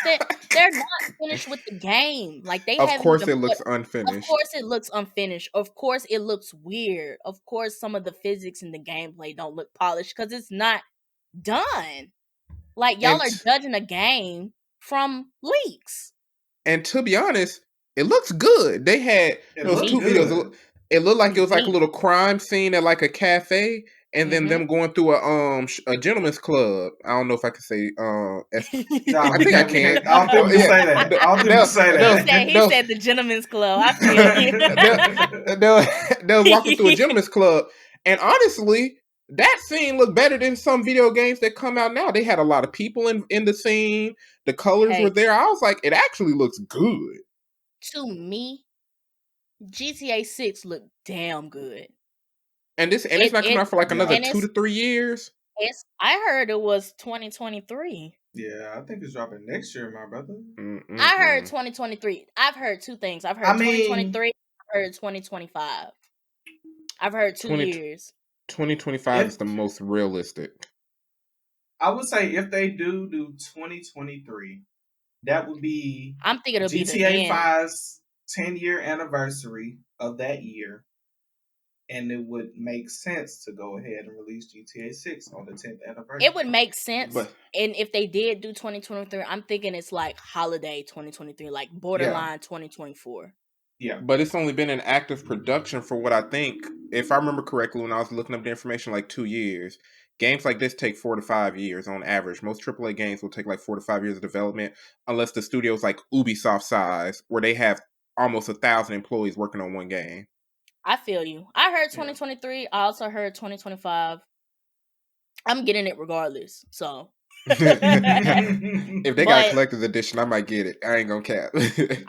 [SPEAKER 1] finished with the game. Like they.
[SPEAKER 2] Of course, it looks unfinished.
[SPEAKER 1] Of course, it looks unfinished. Of course, it looks weird. Of course, some of the physics in the gameplay don't look polished because it's not done. Like y'all are judging a game from leaks.
[SPEAKER 2] And to be honest, it looks good. They had those 2 videos. It looked like it was like a little crime scene at like a cafe. And then them going through a gentleman's club. I don't know if I can say
[SPEAKER 4] no,
[SPEAKER 2] I think I can.
[SPEAKER 4] I don't think you say that. I don't think you say that.
[SPEAKER 1] He said the gentleman's club. I feel
[SPEAKER 2] they'll walking through a gentleman's club. And honestly, that scene looked better than some video games that come out now. They had a lot of people in the scene. The colors were there. I was like, it actually looks good.
[SPEAKER 1] To me, GTA 6 looked damn good.
[SPEAKER 2] And it's not coming out for like another 2 to 3 years.
[SPEAKER 1] I heard it was 2023.
[SPEAKER 4] Yeah, I think it's dropping next year, my brother.
[SPEAKER 1] I heard 2023. I've heard 2 things. I've heard 2023. I've heard 2025. I've heard 2 years.
[SPEAKER 2] 2025 is the most realistic.
[SPEAKER 4] I would say if they do 2023, that would be
[SPEAKER 1] I'm thinking it'll be
[SPEAKER 4] GTA 5's 10-year anniversary of that year. And it would make sense to go ahead and release GTA 6 on the 10th anniversary.
[SPEAKER 1] It would make sense. And if they did do 2023, I'm thinking it's like holiday 2023, like borderline 2024.
[SPEAKER 4] Yeah.
[SPEAKER 2] But it's only been in active production for what I think, if I remember correctly, when I was looking up the information, like 2 years. Games like this take 4 to 5 years on average. Most AAA games will take like 4 to 5 years of development, unless the studio's like Ubisoft size, where they have almost 1,000 employees working on one game.
[SPEAKER 1] I feel you. I heard 2023. I also heard 2025. I'm getting it regardless. So
[SPEAKER 2] if they got a collector's edition, I might get it. I ain't gonna cap.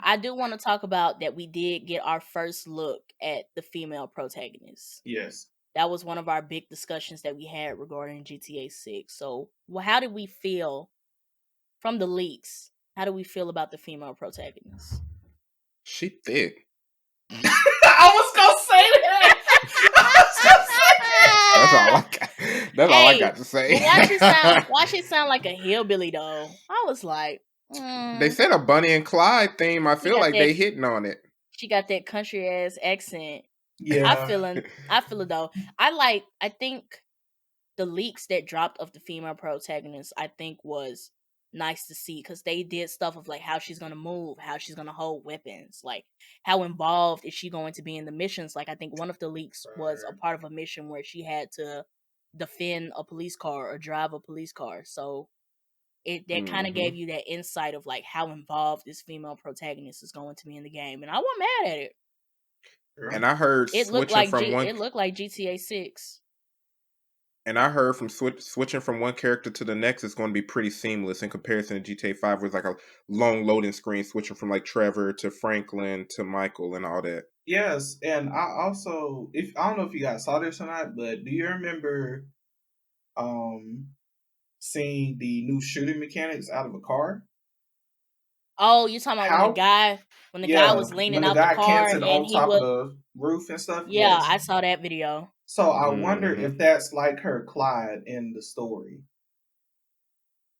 [SPEAKER 1] I do want to talk about that we did get our first look at the female protagonist.
[SPEAKER 4] Yes.
[SPEAKER 1] That was one of our big discussions that we had regarding GTA 6. So how did we feel from the leaks? How do we feel about the female protagonist?
[SPEAKER 2] She thick.
[SPEAKER 4] I was gonna say that.
[SPEAKER 2] That's all I got to say.
[SPEAKER 1] Why she sound like a hillbilly though? I was like,
[SPEAKER 2] They said a Bunny and Clyde theme. I feel like they hitting on it.
[SPEAKER 1] She got that country ass accent.
[SPEAKER 4] Yeah,
[SPEAKER 1] I feel it though. I think the leaks that dropped of the female protagonist, I think was nice to see because they did stuff of like how she's gonna move, how she's gonna hold weapons, like how involved is she going to be in the missions. Like I think one of the leaks was a part of a mission where she had to defend a police car or drive a police car. So that kind of gave you that insight of like how involved this female protagonist is going to be in the game, and I wasn't mad at it.
[SPEAKER 2] And I heard
[SPEAKER 1] it looked like GTA 6.
[SPEAKER 2] And I heard from switching from one character to the next is going to be pretty seamless in comparison to GTA 5, where it's like a long loading screen switching from like Trevor to Franklin to Michael and all that.
[SPEAKER 4] Yes, and I also, if I don't know if you guys saw this or not, but do you remember seeing the new shooting mechanics out of a car?
[SPEAKER 1] Oh, you talking about when the guy was
[SPEAKER 4] when
[SPEAKER 1] leaning
[SPEAKER 4] the
[SPEAKER 1] out the
[SPEAKER 4] guy
[SPEAKER 1] car
[SPEAKER 4] canted
[SPEAKER 1] and
[SPEAKER 4] on
[SPEAKER 1] he
[SPEAKER 4] top of
[SPEAKER 1] was
[SPEAKER 4] the roof and stuff?
[SPEAKER 1] yeah,
[SPEAKER 4] Yes.
[SPEAKER 1] I saw that video.
[SPEAKER 4] So I wonder if that's like her Clyde in the story.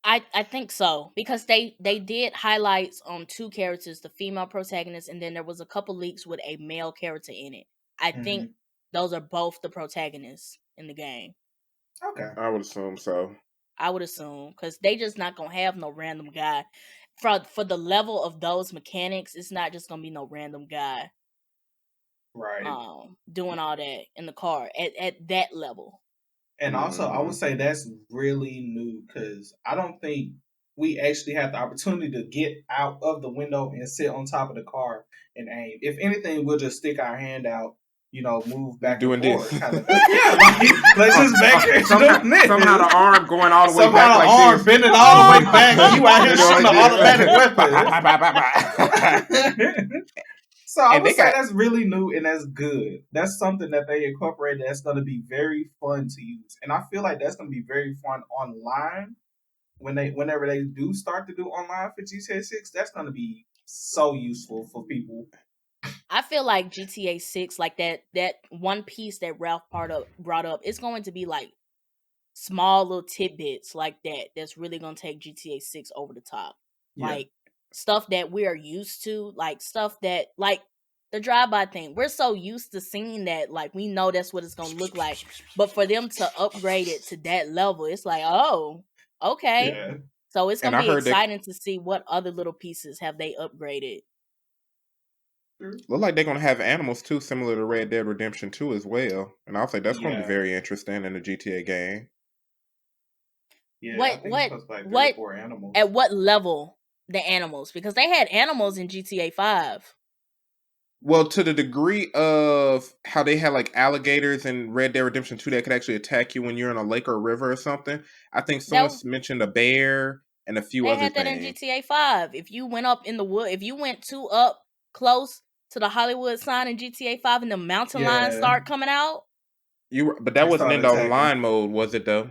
[SPEAKER 1] I think so, because they did highlights on two characters, the female protagonist, and then there was a couple leaks with a male character in it. I think those are both the protagonists in the game.
[SPEAKER 4] Okay.
[SPEAKER 2] I would assume so.
[SPEAKER 1] I would assume, because they just not gonna have no random guy for the level of those mechanics. It's not just gonna be no random guy,
[SPEAKER 4] right?
[SPEAKER 1] Doing all that in the car at that level.
[SPEAKER 4] And also, I would say that's really new because I don't think we actually have the opportunity to get out of the window and sit on top of the car and aim. If anything, we'll just stick our hand out, move back
[SPEAKER 2] doing
[SPEAKER 4] and forth,
[SPEAKER 2] this.
[SPEAKER 4] kind of. Yeah, like just back here
[SPEAKER 2] somehow the arm going all the way back, like
[SPEAKER 4] arm
[SPEAKER 2] this.
[SPEAKER 4] bending all the way back. You out here shooting an automatic weapon. So I would say that's really new and that's good. That's something that they incorporated that's going to be very fun to use. And I feel like that's going to be very fun online whenever they do start to do online for GTA 6. That's going to be so useful for people.
[SPEAKER 1] I feel like GTA 6, like that one piece that Ralph brought up, it's going to be like small little tidbits like that that's really going to take GTA 6 over the top. Yeah. Like stuff that we are used to, like stuff that, like the drive-by thing. We're so used to seeing that, like we know that's what it's going to look like. But for them to upgrade it to that level, it's like, oh, okay. Yeah. So it's going to be exciting to see what other little pieces have they upgraded.
[SPEAKER 2] Look like they're going to have animals too, similar to Red Dead Redemption 2 as well. And I'll say that's going to be very interesting in the GTA game.
[SPEAKER 4] Yeah, what 4 animals.
[SPEAKER 1] At what level the animals? Because they had animals in GTA 5.
[SPEAKER 2] Well, to the degree of how they had like alligators in Red Dead Redemption 2 that could actually attack you when you're in a lake or a river or something. I think someone mentioned a bear and a few other things. They had that
[SPEAKER 1] in GTA 5. If you went up in the wood, if you went too up close to the Hollywood sign in GTA 5 and the mountain lions start coming out.
[SPEAKER 2] But that wasn't in the online mode, was it though?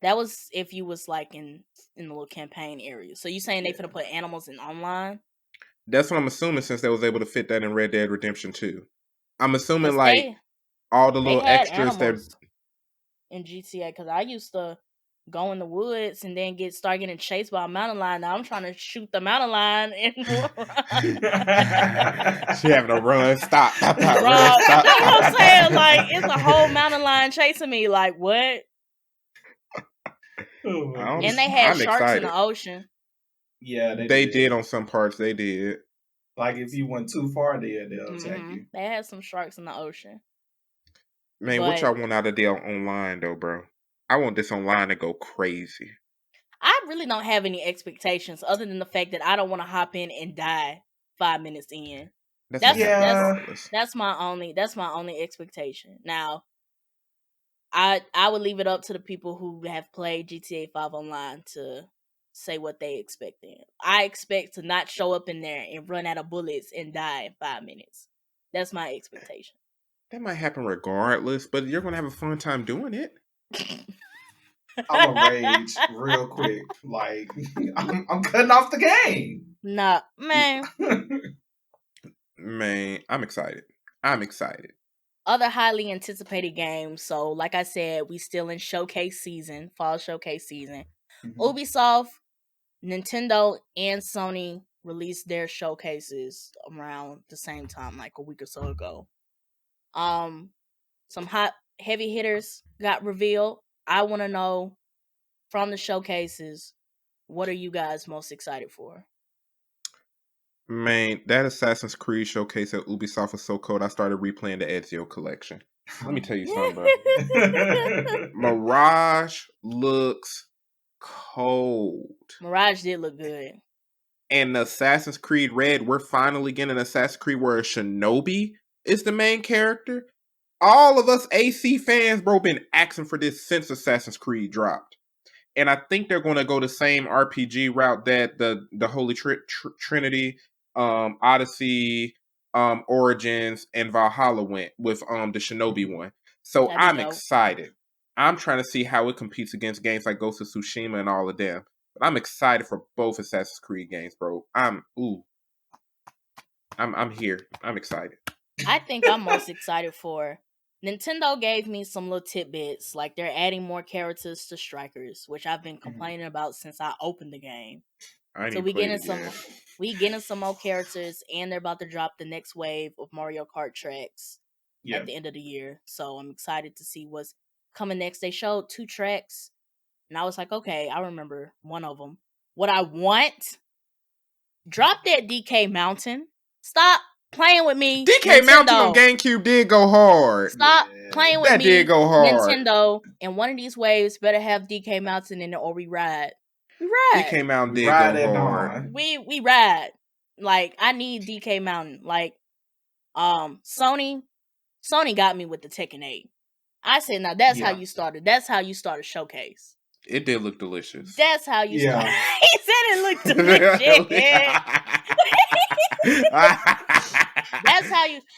[SPEAKER 1] That was if you was like in the little campaign area. So you saying they finna put animals in online?
[SPEAKER 2] That's what I'm assuming, since they was able to fit that in Red Dead Redemption 2. I'm assuming like all the little extras that
[SPEAKER 1] in GTA, because I used to go in the woods and then start getting chased by a mountain lion. Now I'm trying to shoot the mountain lion and
[SPEAKER 2] she having to run, stop.
[SPEAKER 1] That's what I'm saying. Like it's a whole mountain lion chasing me. Like what? And they had sharks in the ocean.
[SPEAKER 4] Yeah,
[SPEAKER 2] they did on some parts. They did.
[SPEAKER 4] Like if you went too far, they'll attack you.
[SPEAKER 1] They had some sharks in the ocean.
[SPEAKER 2] Man, what y'all want out of the online though, bro? I want this online to go crazy.
[SPEAKER 1] I really don't have any expectations other than the fact that I don't want to hop in and die 5 minutes in. That's my only expectation. Now, I would leave it up to the people who have played GTA 5 online to say what they expect in. I expect to not show up in there and run out of bullets and die in 5 minutes. That's my expectation.
[SPEAKER 2] That might happen regardless, but you're gonna have a fun time doing it.
[SPEAKER 4] I'm gonna rage real quick. Like I'm cutting off the game.
[SPEAKER 1] Nah, man.
[SPEAKER 2] Man, I'm excited.
[SPEAKER 1] Other highly anticipated games. So, like I said, we still in showcase season, fall showcase season. Mm-hmm. Ubisoft, Nintendo, and Sony released their showcases around the same time, like a week or so ago. Some hot heavy hitters got revealed. I want to know from the showcases, what are you guys most excited for?
[SPEAKER 2] Man, that Assassin's Creed showcase at Ubisoft was so cold. I started replaying the Ezio collection. Let me tell you something, bro. Mirage looks cold.
[SPEAKER 1] Mirage did look good.
[SPEAKER 2] And the Assassin's Creed Red, we're finally getting an Assassin's Creed where a shinobi is the main character. all of us AC fans, bro, been asking for this since Assassin's Creed dropped. And I think they're going to go the same RPG route that the Holy Trinity, Odyssey, Origins, and Valhalla went with the Shinobi one. So I'm excited. I'm trying to see how it competes against games like Ghost of Tsushima and all of them. But I'm excited for both Assassin's Creed games, bro. I'm here. I'm excited.
[SPEAKER 1] I think I'm most excited for Nintendo gave me some little tidbits, like they're adding more characters to Strikers, which I've been complaining about since I opened the game. So we getting some more characters, and they're about to drop the next wave of Mario Kart tracks at the end of the year. So I'm excited to see what's coming next. They showed 2 tracks, and I was like, okay, I remember one of them. What I want, drop that DK Mountain. Stop playing with me.
[SPEAKER 2] DK Mountain on GameCube did go hard.
[SPEAKER 1] Stop playing with me.
[SPEAKER 2] That did go hard.
[SPEAKER 1] Nintendo, and one of these waves better have DK Mountain in it, or we ride. We ride.
[SPEAKER 2] DK Mountain did go hard.
[SPEAKER 1] We ride. Like, I need DK Mountain. Like, Sony got me with the Tekken 8. I said, now that's how you started. That's how you start a showcase.
[SPEAKER 2] It did look delicious.
[SPEAKER 1] That's how you start. He said it looked delicious.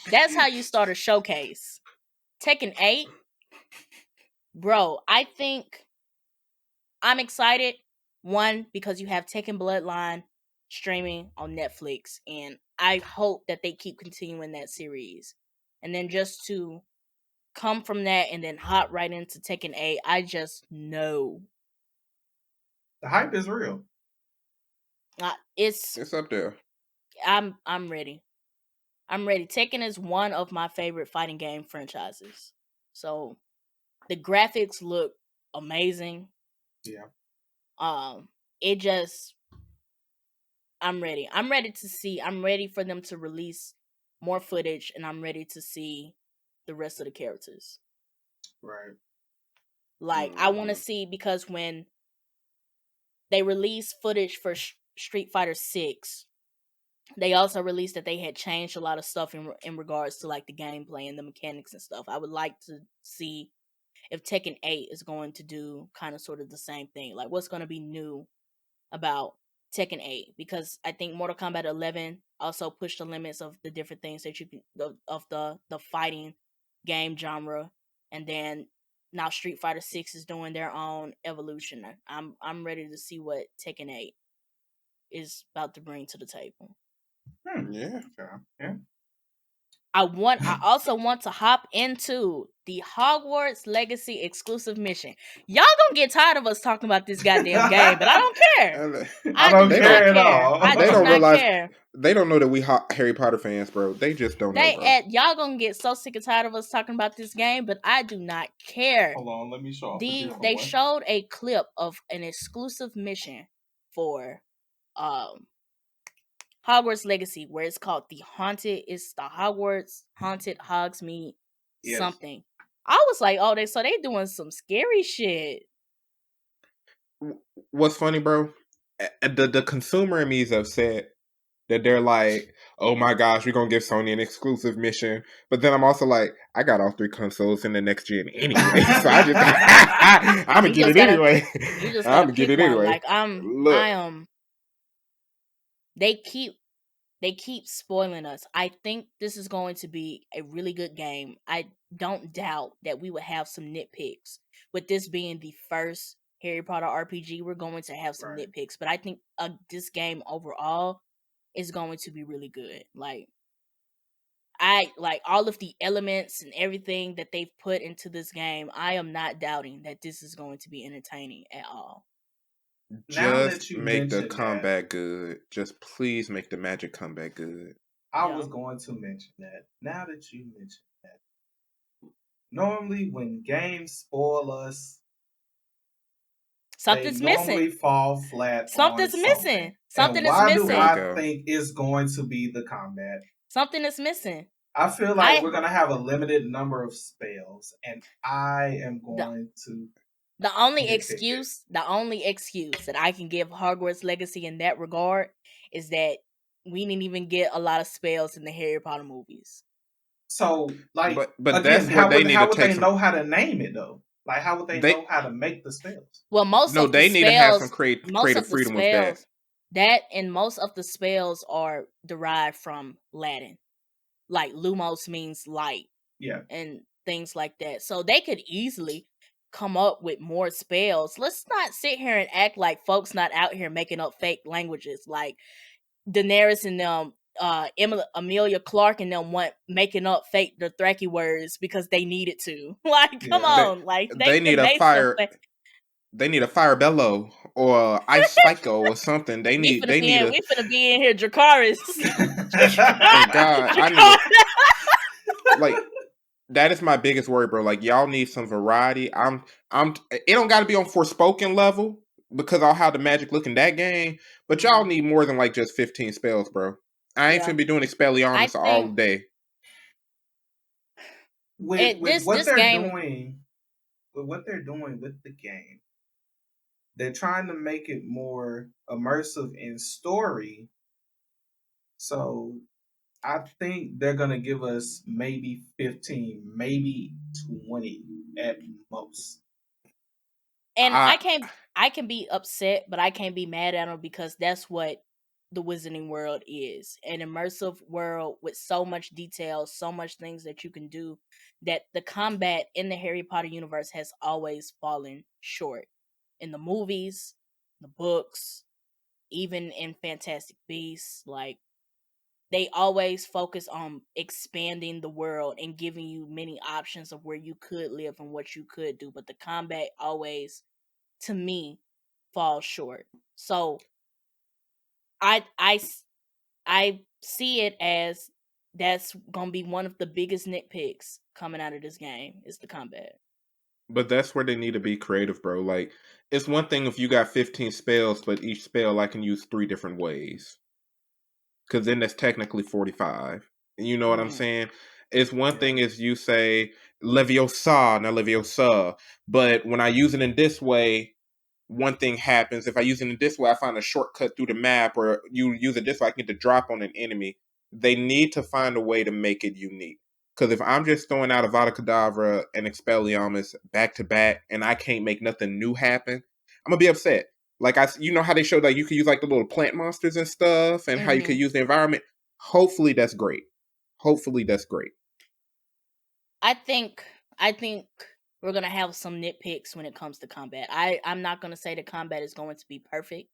[SPEAKER 1] That's how you start a showcase. Tekken 8, bro. I think I'm excited. One, because you have Tekken Bloodline streaming on Netflix, and I hope that they keep continuing that series. And then just to come from that and then hop right into Tekken 8, I just know
[SPEAKER 4] the hype is real.
[SPEAKER 2] It's up there.
[SPEAKER 1] I'm ready. I'm ready. Tekken is one of my favorite fighting game franchises. So the graphics look amazing.
[SPEAKER 4] Yeah.
[SPEAKER 1] It just, I'm ready. I'm ready to see. I'm ready for them to release more footage, and I'm ready to see the rest of the characters.
[SPEAKER 4] Right.
[SPEAKER 1] Like, I want to see, because when they released footage for Street Fighter 6, they also released that they had changed a lot of stuff in regards to, like, the gameplay and the mechanics and stuff. I would like to see if Tekken 8 is going to do kind of sort of the same thing. Like, what's going to be new about Tekken 8? Because I think Mortal Kombat 11 also pushed the limits of the different things that you can, of the fighting game genre. And then now Street Fighter 6 is doing their own evolution. I'm ready to see what Tekken 8 is about to bring to the table.
[SPEAKER 2] Yeah.
[SPEAKER 1] I also want to hop into the Hogwarts Legacy exclusive mission. Y'all gonna get tired of us talking about this goddamn game, but I don't care.
[SPEAKER 4] I don't care at all.
[SPEAKER 1] I do not care.
[SPEAKER 2] They don't know that we Harry Potter fans, bro. They just don't know, bro.
[SPEAKER 1] Y'all gonna get so sick and tired of us talking about this game, but I do not care.
[SPEAKER 4] Hold on, let me show.
[SPEAKER 1] They showed a clip of an exclusive mission for Hogwarts Legacy, where it's called the Hogwarts Haunted Hogsmeade something. I was like, oh, they doing some scary shit.
[SPEAKER 2] What's funny, bro? The consumer in me is upset that they're like, oh my gosh, we're gonna give Sony an exclusive mission. But then I'm also like, I got all 3 consoles in the next gen anyway, so I'm gonna get it anyway. I'm gonna get it anyway.
[SPEAKER 1] Like They keep spoiling us. I think this is going to be a really good game. I don't doubt that we would have some nitpicks. With this being the first Harry Potter RPG, we're going to have some nitpicks. But I think this game overall is going to be really good. Like, I like all of the elements and everything that they've put into this game. I am not doubting that this is going to be entertaining at all.
[SPEAKER 2] Just make the combat good. Just please make the magic combat good.
[SPEAKER 4] I was going to mention that. Now that you mentioned that, normally when games spoil us,
[SPEAKER 1] something's
[SPEAKER 4] they
[SPEAKER 1] missing.
[SPEAKER 4] Normally fall flat.
[SPEAKER 1] Something's missing. Something is
[SPEAKER 4] missing.
[SPEAKER 1] Why
[SPEAKER 4] do I think it's going to be the combat?
[SPEAKER 1] Something is missing.
[SPEAKER 4] I feel like we're gonna have a limited number of spells, and I am going to.
[SPEAKER 1] The only excuse that I can give Hogwarts Legacy in that regard is that we didn't even get a lot of spells in the Harry Potter movies.
[SPEAKER 4] So, like,
[SPEAKER 2] but
[SPEAKER 4] again,
[SPEAKER 2] that's where they need
[SPEAKER 4] how
[SPEAKER 2] to
[SPEAKER 4] would
[SPEAKER 2] take
[SPEAKER 4] they
[SPEAKER 2] some.
[SPEAKER 4] know how to name it though? Like, how would they
[SPEAKER 2] They
[SPEAKER 4] know how to make the spells?
[SPEAKER 1] Well,
[SPEAKER 2] no, they need to have some
[SPEAKER 1] most
[SPEAKER 2] creative
[SPEAKER 1] of the
[SPEAKER 2] freedom with that.
[SPEAKER 1] spells, most of the spells are derived from Latin. Like lumos means light.
[SPEAKER 4] Yeah.
[SPEAKER 1] And things like that. So they could easily come up with more spells. Let's not sit here and act like folks not out here making up fake languages like Daenerys and them, Amelia Clark and them making up fake Dothraki words because they needed to. Like, come
[SPEAKER 4] Yeah.
[SPEAKER 1] on, like they
[SPEAKER 2] They
[SPEAKER 1] could
[SPEAKER 2] need a
[SPEAKER 1] make some.
[SPEAKER 2] fire. They need a fire bellow or ice spiko or something. They need a.
[SPEAKER 1] We finna be in here, Dracarys.
[SPEAKER 2] Oh God, I need a, like that is my biggest worry, bro. Like y'all need some variety. It don't got to be on Forspoken level because I'll have the magic look in that game. But y'all need more than like just 15 spells, bro. I ain't
[SPEAKER 1] Yeah.
[SPEAKER 2] finna be doing Expelliarmus all day.
[SPEAKER 4] With what
[SPEAKER 1] this
[SPEAKER 4] they're
[SPEAKER 1] game,
[SPEAKER 4] doing, with what they're doing with the game, they're trying to make it more immersive in story. So I think they're gonna give us maybe 15, maybe 20 at most.
[SPEAKER 1] and I can be upset, but I can't be mad at them because that's what the Wizarding World is. An immersive world with so much detail, so much things that you can do, that the combat in the Harry Potter universe has always fallen short. In the movies, the books, even in Fantastic Beasts, like they always focus on expanding the world and giving you many options of where you could live and what you could do, but the combat always, to me, falls short. So I see it as that's gonna be one of the biggest nitpicks coming out of this game is the combat.
[SPEAKER 2] But that's where they need to be creative, bro. Like it's one thing if you got 15 spells, but each spell I can use 3 different ways. Because then that's technically 45. You know what I'm saying? It's one thing is you say Leviosa, not Leviosa. But when I use it in this way, one thing happens. If I use it in this way, I find a shortcut through the map, or you use it this way, I can get the drop on an enemy. They need to find a way to make it unique. Because if I'm just throwing out Avada Kedavra and Expelliarmus back to back, and I can't make nothing new happen, I'm gonna be upset. Like you know how they showed like you could use like the little plant monsters and stuff, and how you could use the environment. Hopefully that's great. Hopefully that's great.
[SPEAKER 1] I think we're gonna have some nitpicks when it comes to combat. I'm not gonna say the combat is going to be perfect.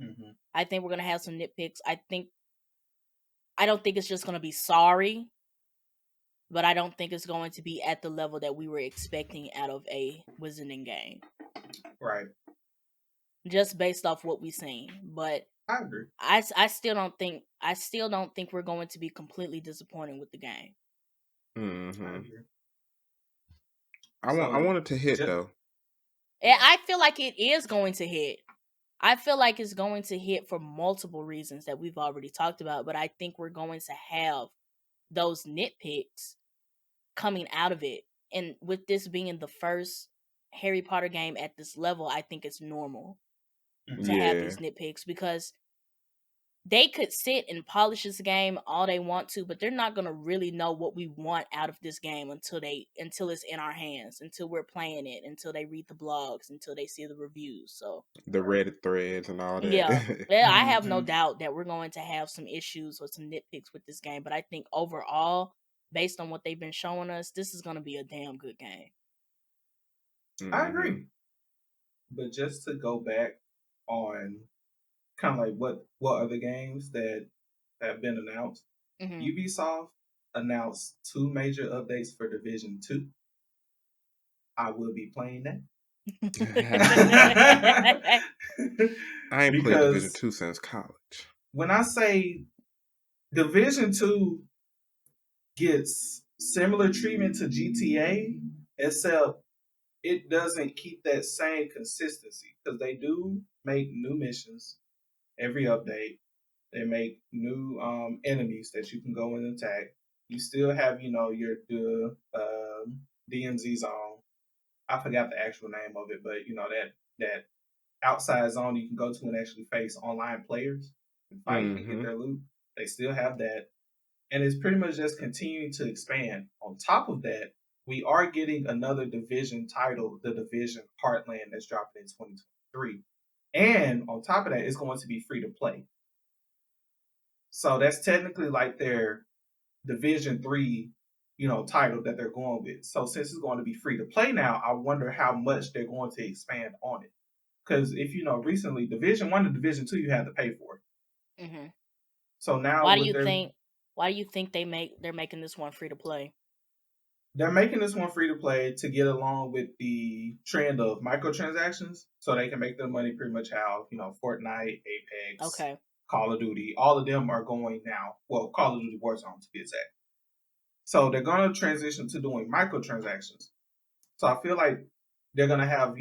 [SPEAKER 4] Mm-hmm.
[SPEAKER 1] I think we're gonna have some nitpicks. I don't think it's just gonna be sorry, but I don't think it's going to be at the level that we were expecting out of a Wizarding game.
[SPEAKER 4] Right.
[SPEAKER 1] Just based off what we've seen. But
[SPEAKER 4] I agree.
[SPEAKER 1] I still don't think we're going to be completely disappointed with the game.
[SPEAKER 2] Mm-hmm.
[SPEAKER 4] I agree.
[SPEAKER 2] I want it to hit though.
[SPEAKER 1] And I feel like it is going to hit. I feel like it's going to hit for multiple reasons that we've already talked about, but I think we're going to have those nitpicks coming out of it. And with this being the first Harry Potter game at this level, I think it's normal to have these nitpicks because they could sit and polish this game all they want to, but they're not gonna really know what we want out of this game until it's in our hands, until we're playing it, until they read the blogs, until they see the reviews. So
[SPEAKER 2] the Reddit threads and all that.
[SPEAKER 1] Yeah, I have no doubt that we're going to have some issues or some nitpicks with this game, but I think overall, based on what they've been showing us, this is gonna be a damn good game.
[SPEAKER 4] I agree. But just to go back on kind of like what other games that have been announced, Ubisoft announced 2 major updates for Division 2. I will be playing that.
[SPEAKER 2] I ain't played Division 2 since college.
[SPEAKER 4] When I say Division 2 gets similar treatment to GTA, except it doesn't keep that same consistency because they do make new missions every update. They make new enemies that you can go and attack. You still have, your DMZ zone. I forgot the actual name of it, but that outside zone you can go to and actually face online players and fight and get their loot. They still have that. and it's pretty much just continuing to expand. On top of that, we are getting another Division title, the Division Heartland, that's dropping in 2023. And on top of that, it's going to be free to play. So that's technically like their Division 3, title that they're going with. So since it's going to be free to play now, I wonder how much they're going to expand on it. Because if you know, recently Division 1 and Division 2 you had to pay for.
[SPEAKER 1] Mm-hmm.
[SPEAKER 4] So now
[SPEAKER 1] why do you think they're making this one free to play?
[SPEAKER 4] They're making this one free to play to get along with the trend of microtransactions, so they can make their money pretty much how Fortnite, Apex, Call of Duty, all of them are going now. Well, Call of Duty Warzone to be exact. So they're going to transition to doing microtransactions. So I feel like they're going to have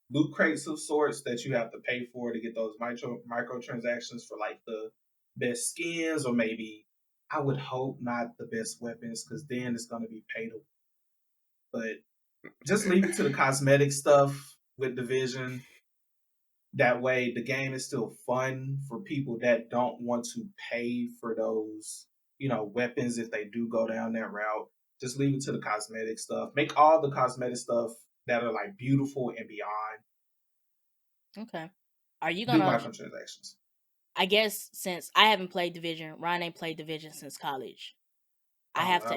[SPEAKER 4] loot crates of sorts that you have to pay for to get those microtransactions for like the best skins, or maybe I would hope not the best weapons, because then it's going to be pay to. But just leave it to the cosmetic stuff with Division. That way, the game is still fun for people that don't want to pay for those, weapons if they do go down that route. Just leave it to the cosmetic stuff. Make all the cosmetic stuff that are like beautiful and beyond.
[SPEAKER 1] Okay. Are you
[SPEAKER 4] do
[SPEAKER 1] gonna
[SPEAKER 4] microtransactions?
[SPEAKER 1] I guess since I haven't played Division, Ryan ain't played Division since college. I have to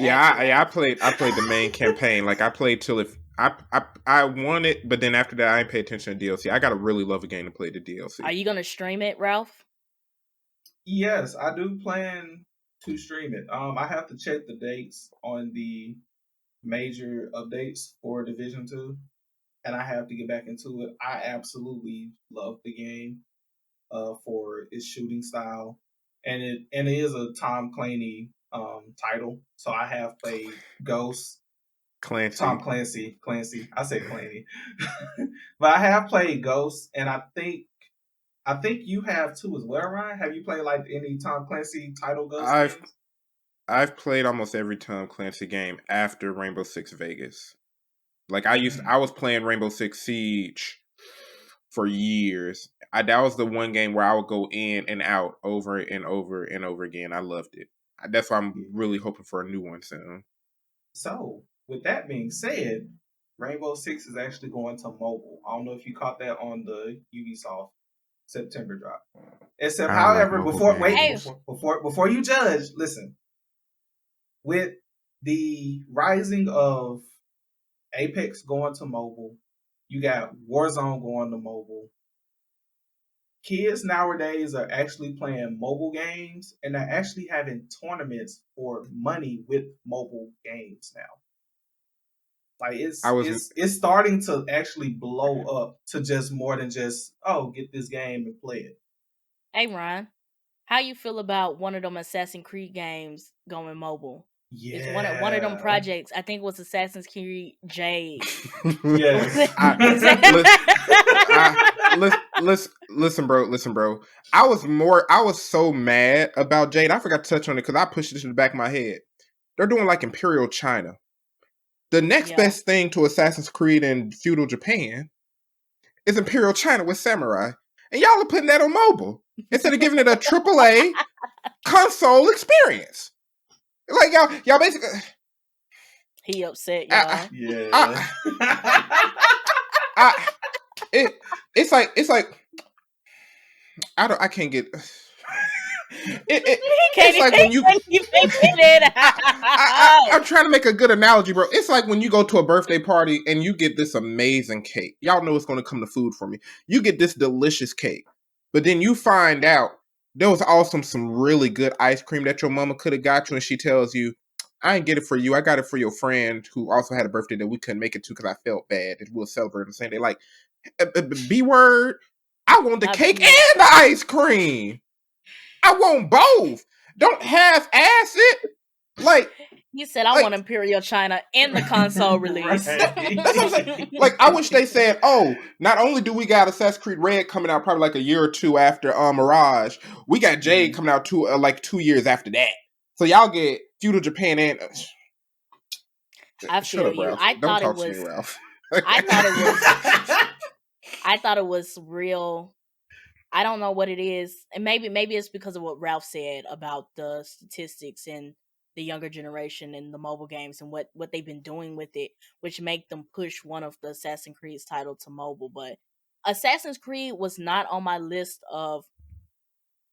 [SPEAKER 2] Yeah, I played the main campaign. Like I played till if I won it, but then after that I didn't pay attention to DLC. I gotta really love a game to play the DLC.
[SPEAKER 1] Are you gonna stream it, Ralph?
[SPEAKER 4] Yes, I do plan to stream it. I have to check the dates on the major updates for Division 2, and I have to get back into it. I absolutely love the game for its shooting style, and it is a Tom Clancy title. So I have played Ghost. Tom Clancy. I said Clancy. But I have played Ghost, and I think you have too as well, Ryan. Have you played like any Tom Clancy title Ghost games?
[SPEAKER 2] I've played almost every Tom Clancy game after Rainbow Six Vegas. Like I was playing Rainbow Six Siege for years. That was the one game where I would go in and out over and over and over again. I loved it. That's why I'm really hoping for a new one soon.
[SPEAKER 4] So, with that being said, Rainbow Six is actually going to mobile. I don't know if you caught that on the Ubisoft September drop. Except, however, before you judge, listen. With the rising of Apex going to mobile, you got Warzone going to mobile. Kids nowadays are actually playing mobile games, and they're actually having tournaments for money with mobile games now. Like it's starting to actually blow up to just more than just get this game and play it.
[SPEAKER 1] Hey Ryan, how you feel about one of them Assassin's Creed games going mobile? Yeah, it's one of them projects. I think it was Assassin's Creed Jade.
[SPEAKER 2] Yes. Listen, bro. I was so mad about Jade. I forgot to touch on it because I pushed it to the back of my head. They're doing like Imperial China. The next best thing to Assassin's Creed in feudal Japan is Imperial China with samurai, and y'all are putting that on mobile instead of giving it a AAA console experience. Like y'all basically.
[SPEAKER 1] He upset, y'all.
[SPEAKER 2] It's like I can't get. It's like when you. I'm trying to make a good analogy, bro. It's like when you go to a birthday party and you get this amazing cake. Y'all know it's going to come to food for me. You get this delicious cake, but then you find out there was also some really good ice cream that your mama could have got you, and she tells you, I didn't get it for you. I got it for your friend who also had a birthday that we couldn't make it to because I felt bad. And we'll celebrate the same day. Like, B word, I want the cake and the ice cream. I want both. Don't half-ass it. Like
[SPEAKER 1] you said, I want Imperial China in the console release.
[SPEAKER 2] That's what I'm saying. Like, I wish they said, not only do we got Assassin's Creed Red coming out probably like a year or two after Mirage, we got Jade coming out like 2 years after that. So y'all get feudal Japan and
[SPEAKER 1] I feel you. I thought it was real. I don't know what it is, and maybe it's because of what Ralph said about the statistics and the younger generation and the mobile games and what they've been doing with it, which make them push one of the Assassin's Creed's title to mobile. But Assassin's Creed was not on my list of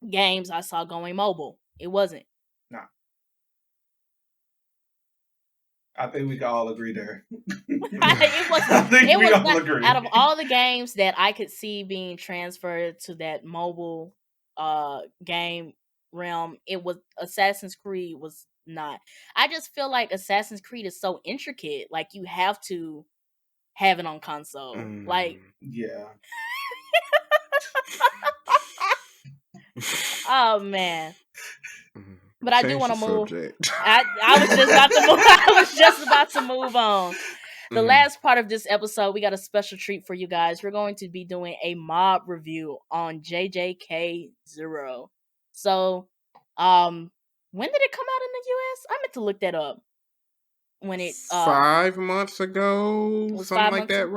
[SPEAKER 1] games I saw going mobile. It wasn't.
[SPEAKER 4] Nah. I think we can all agree there.
[SPEAKER 1] It was.
[SPEAKER 4] I think we all
[SPEAKER 1] not,
[SPEAKER 4] agree.
[SPEAKER 1] out of all the games that I could see being transferred to that mobile game realm, it was Assassin's Creed was not. I just feel like Assassin's Creed is so intricate. Like you have to have it on console. Like
[SPEAKER 4] yeah.
[SPEAKER 1] Oh man. But I do want to move.
[SPEAKER 2] Subject.
[SPEAKER 1] I was just about to move. I was just about to move on. The last part of this episode, we got a special treat for you guys. We're going to be doing a mob review on JJK 0. So, when did it come out in the US? I meant to look that up. When it
[SPEAKER 2] 5 months ago, something like that.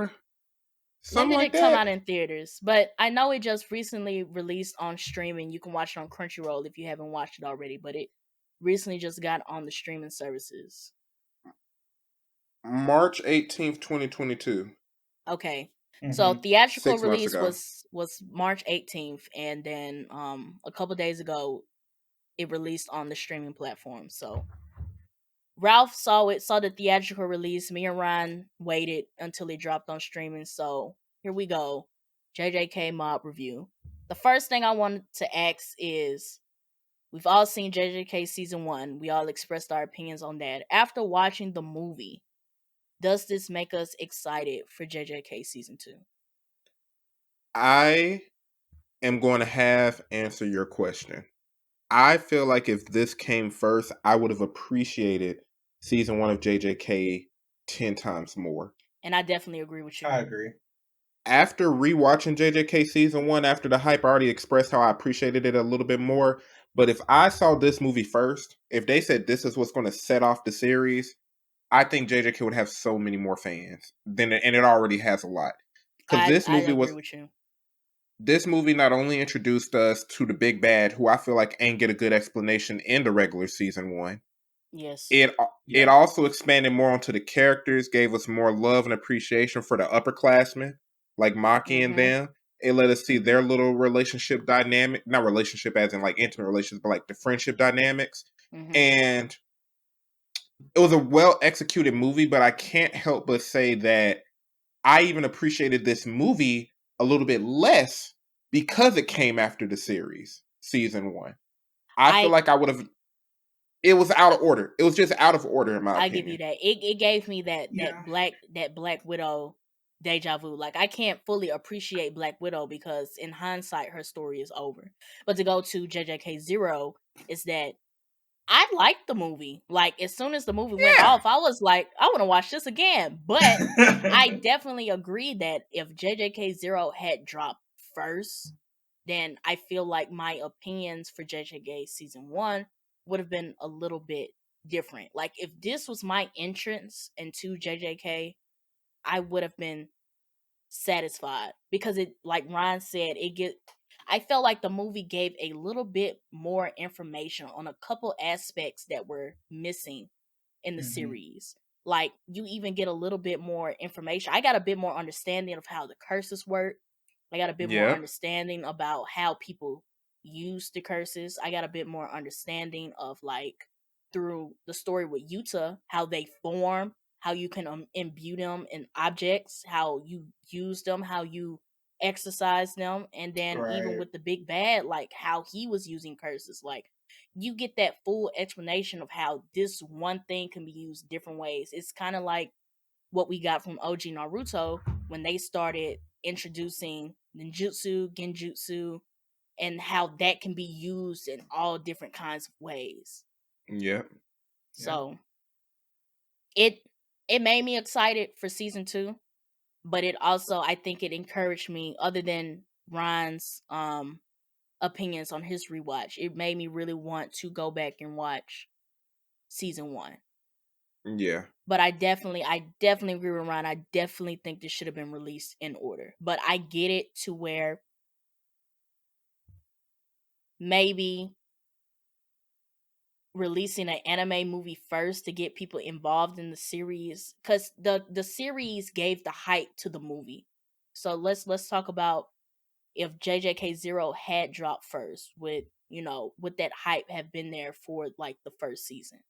[SPEAKER 1] When did it come out in theaters? But I know it just recently released on streaming. You can watch it on Crunchyroll if you haven't watched it already. But it recently just got on the streaming services.
[SPEAKER 2] March 18th, 2022.
[SPEAKER 1] Okay. So theatrical
[SPEAKER 2] 6 months
[SPEAKER 1] release was March 18th, and then a couple days ago it released on the streaming platform. So Ralph saw the theatrical release. Me and Ryan waited until it dropped on streaming. So here we go. JJK mob review. The first thing I wanted to ask is, we've all seen JJK season 1. We all expressed our opinions on that. After watching the movie, does this make us excited for JJK season 2?
[SPEAKER 2] I am going to answer your question. I feel like if this came first, I would have appreciated season 1 of JJK 10 times more.
[SPEAKER 1] And I definitely agree with you.
[SPEAKER 4] I agree.
[SPEAKER 2] After rewatching JJK season 1, after the hype, I already expressed how I appreciated it a little bit more. But if I saw this movie first, if they said this is what's going to set off the series, I think JJK would have so many more fans and it already has a lot. Because this movie
[SPEAKER 1] agree with you.
[SPEAKER 2] This movie not only introduced us to the big bad, who I feel like ain't get a good explanation in the regular season 1.
[SPEAKER 1] Yes.
[SPEAKER 2] It also expanded more onto the characters, gave us more love and appreciation for the upperclassmen, like Maki and them. It let us see their little relationship dynamic, not relationship as in like intimate relations, but like the friendship dynamics. And it was a well executed movie, but I can't help but say that I even appreciated this movie a little bit less because it came after the series, season 1. I feel like I would have. It was out of order. It was just out of order in my opinion.
[SPEAKER 1] I give you that. It gave me that Black Widow deja vu. Like I can't fully appreciate Black Widow because in hindsight her story is over. But to go to JJK 0 is that I liked the movie. Like as soon as the movie went off, I was like, I want to watch this again. But I definitely agree that if JJK 0 had dropped first, then I feel like my opinions for JJK season 1 would have been a little bit different. Like if this was my entrance into JJK, I would have been satisfied because it, like Ryan said, I felt like the movie gave a little bit more information on a couple aspects that were missing in the series. Like you even get a little bit more information. I got a bit more understanding of how the curses work. I got a bit more understanding about how people use the curses. I got a bit more understanding of like through the story with Yuta, how they form, how you can imbue them in objects, how you use them, how you exercise them, and then even with the big bad, like how he was using curses. Like you get that full explanation of how this one thing can be used different ways. It's kind of like what we got from OG Naruto when they started introducing ninjutsu, genjutsu, and how that can be used in all different kinds of ways.
[SPEAKER 2] Yeah.
[SPEAKER 1] So it made me excited for season 2, but it also, I think it encouraged me, other than Ryan's opinions on his rewatch, it made me really want to go back and watch season 1.
[SPEAKER 2] Yeah.
[SPEAKER 1] But I definitely agree with Ryan. I definitely think this should have been released in order. But I get it to where maybe releasing an anime movie first to get people involved in the series, because the series gave the hype to the movie. So let's talk about if JJK0 had dropped first, would that hype have been there for like the first season?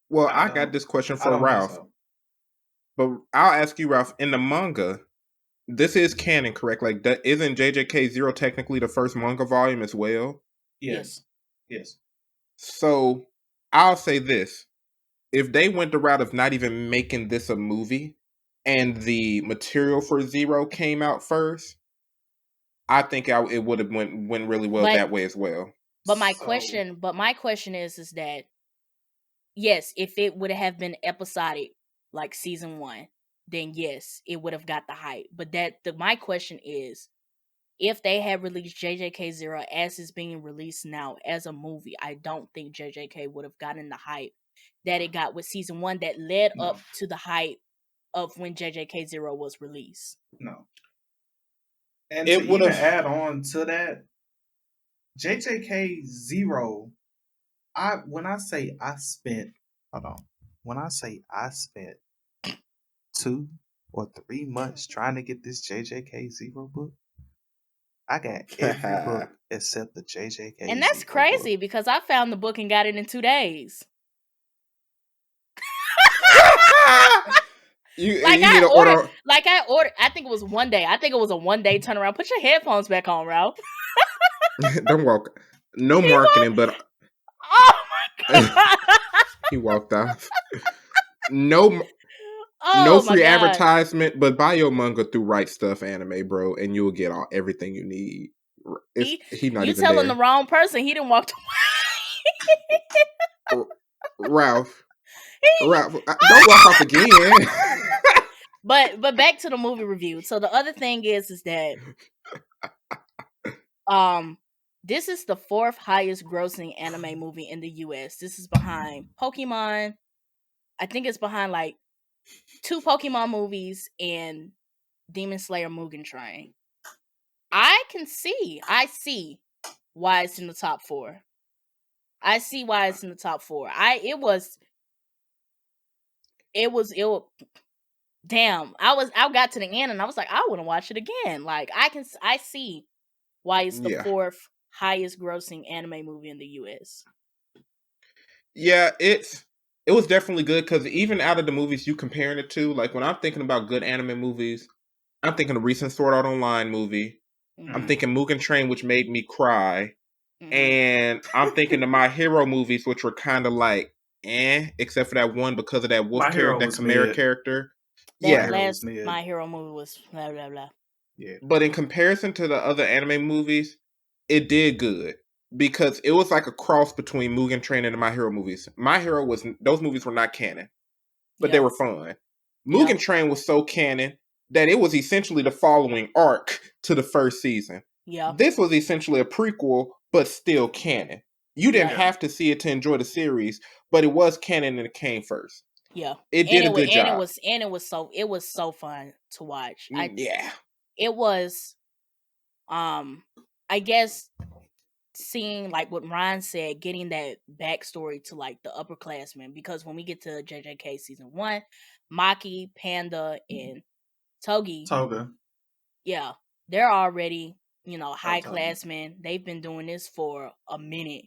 [SPEAKER 2] Well, I got this question for
[SPEAKER 4] I don't think
[SPEAKER 2] Ralph,
[SPEAKER 4] so.
[SPEAKER 2] but I'll ask you, Ralph. In the manga, this is canon, correct? Like, that isn't JJK0 technically the first manga volume as well?
[SPEAKER 4] Yes.
[SPEAKER 2] So I'll say this: if they went the route of not even making this a movie, and the material for Zero came out first, I think it would have went really well that way as well.
[SPEAKER 1] But my question is that, yes, if it would have been episodic like season 1, then yes, it would have got the hype. But my question is, if they had released JJK0 as it's being released now as a movie, I don't think JJK would have gotten the hype that it got with season 1 that led up to the hype of when JJK0 was released.
[SPEAKER 4] No. And to even add on to that, JJK0, when I say I spent 2 or 3 months trying to get this JJK0 book, I got every book except the JJK.
[SPEAKER 1] And that's crazy because I found the book and got it in 2 days. I think it was 1 day. I think it was a 1 day turnaround. Put your headphones back on, Ralph.
[SPEAKER 2] Don't walk. No marketing, but
[SPEAKER 1] oh my god,
[SPEAKER 2] he walked off. No free advertisement, but buy your manga through Right Stuff Anime, bro, and you'll get everything you need. He not
[SPEAKER 1] you
[SPEAKER 2] even
[SPEAKER 1] telling
[SPEAKER 2] there.
[SPEAKER 1] The wrong person. He didn't walk
[SPEAKER 2] away. Ralph, don't walk off again.
[SPEAKER 1] But back to the movie review. So the other thing is that this is the 4th highest grossing anime movie in the US. This is behind Pokemon. I think it's behind like 2 Pokemon movies and Demon Slayer Mugen Train. I see why it's in the top 4. I see why it's in the top 4. Damn, I got to the end and I was like, I want to watch it again. Like I see why it's the 4th highest grossing anime movie in the US.
[SPEAKER 2] Yeah, it was definitely good because even out of the movies you comparing it to, like when I'm thinking about good anime movies, I'm thinking of recent Sword Art Online movie. Mm-hmm. I'm thinking Mugen Train, which made me cry. Mm-hmm. And I'm thinking of My Hero movies, which were kind of like, except for that one because of that wolf character, that Chimera character.
[SPEAKER 1] That last My Hero movie was blah, blah, blah.
[SPEAKER 2] Yeah. But in comparison to the other anime movies, it did good. Because it was like a cross between Mugen Train and the My Hero movies. My Hero those movies were not canon. But they were fun. Mugen Train was so canon that it was essentially the following arc to the first season. Yeah. This was essentially a prequel, but still canon. You didn't have to see it to enjoy the series, but it was canon and it came first.
[SPEAKER 1] Yeah.
[SPEAKER 2] It did a good job.
[SPEAKER 1] It was so fun to watch.
[SPEAKER 2] Yeah.
[SPEAKER 1] It was I guess seeing like what Ryan said, getting that backstory to like the upperclassmen, because when we get to JJK season 1, Maki, Panda, and Toga, yeah, they're already, high classmen. They've been doing this for a minute.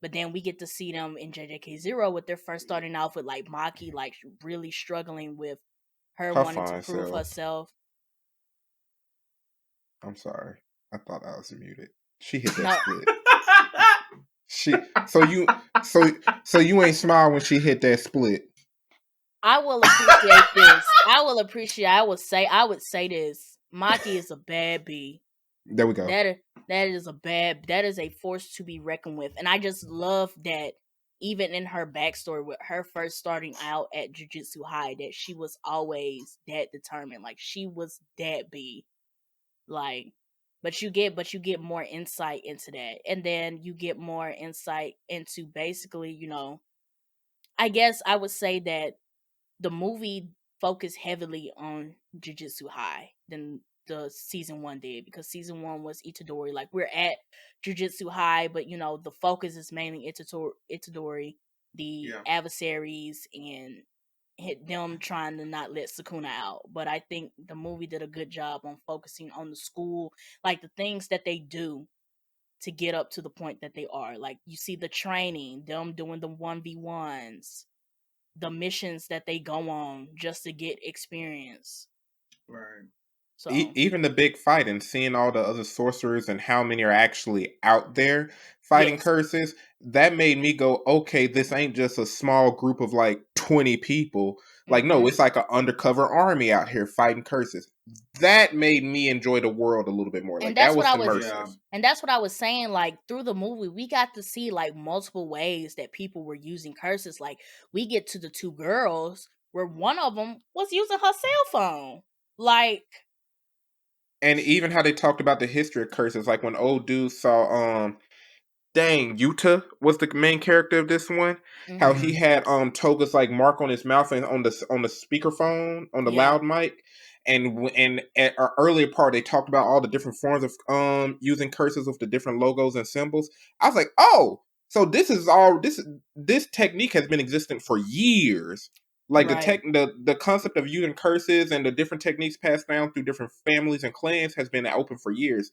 [SPEAKER 1] But then we get to see them in JJK0 with their first starting off with like Maki like really struggling with her wanting to prove herself.
[SPEAKER 2] I'm sorry. I thought I was muted. She hit that split. So you ain't smile when she hit that split.
[SPEAKER 1] I will appreciate this. I would say this. Maki is a bad bee.
[SPEAKER 2] There we go.
[SPEAKER 1] That is a force to be reckoned with. And I just love that even in her backstory with her first starting out at Jujutsu High, that she was always that determined. Like she was that bee. Like, but you get more insight into that. And then you get more insight into basically, I guess I would say that the movie focused heavily on Jujutsu High than the season 1 did, because season 1 was Itadori. Like, we're at Jujutsu High, but the focus is mainly Itadori, the adversaries, and them trying to not let Sukuna out. But I think the movie did a good job on focusing on the school, like the things that they do to get up to the point that they are. Like, you see the training, them doing the 1v1s, the missions that they go on just to get experience.
[SPEAKER 4] Right.
[SPEAKER 1] So
[SPEAKER 2] even the big fight and seeing all the other sorcerers and how many are actually out there fighting curses, that made me go, okay, this ain't just a small group of like 20 people. Like, no, it's like an undercover army out here fighting curses. That made me enjoy the world a little bit more. Like, that was immersive.
[SPEAKER 1] And that's what I was saying. Like, through the movie, we got to see like multiple ways that people were using curses. Like, we get to the 2 girls where one of them was using her cell phone. Like,
[SPEAKER 2] and even how they talked about the history of curses, like when old dude saw Yuta was the main character of this one. Mm-hmm. How he had Toga's like mark on his mouth and on the speakerphone on the loud mic, and at our earlier part they talked about all the different forms of using curses with the different logos and symbols. I was like, oh, so this technique has been existent for years. Like the concept of using curses and the different techniques passed down through different families and clans has been open for years.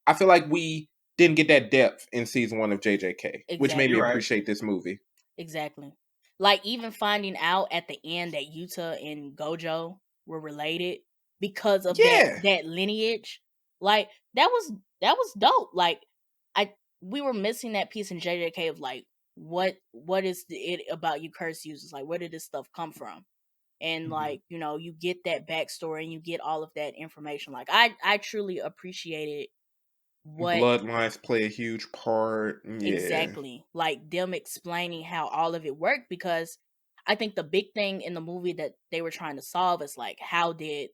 [SPEAKER 2] I feel like we didn't get that depth in season 1 of JJK, which made me appreciate this movie.
[SPEAKER 1] Exactly. Like, even finding out at the end that Yuta and Gojo were related because of that lineage, like, that was dope. Like, we were missing that piece in JJK of like, what is it about you curse users? Like, where did this stuff come from? And like, you get that backstory and you get all of that information. Like, I truly appreciated what
[SPEAKER 2] bloodlines play a huge part.
[SPEAKER 1] Exactly. Like, them explaining how all of it worked, because I think the big thing in the movie that they were trying to solve is like, how did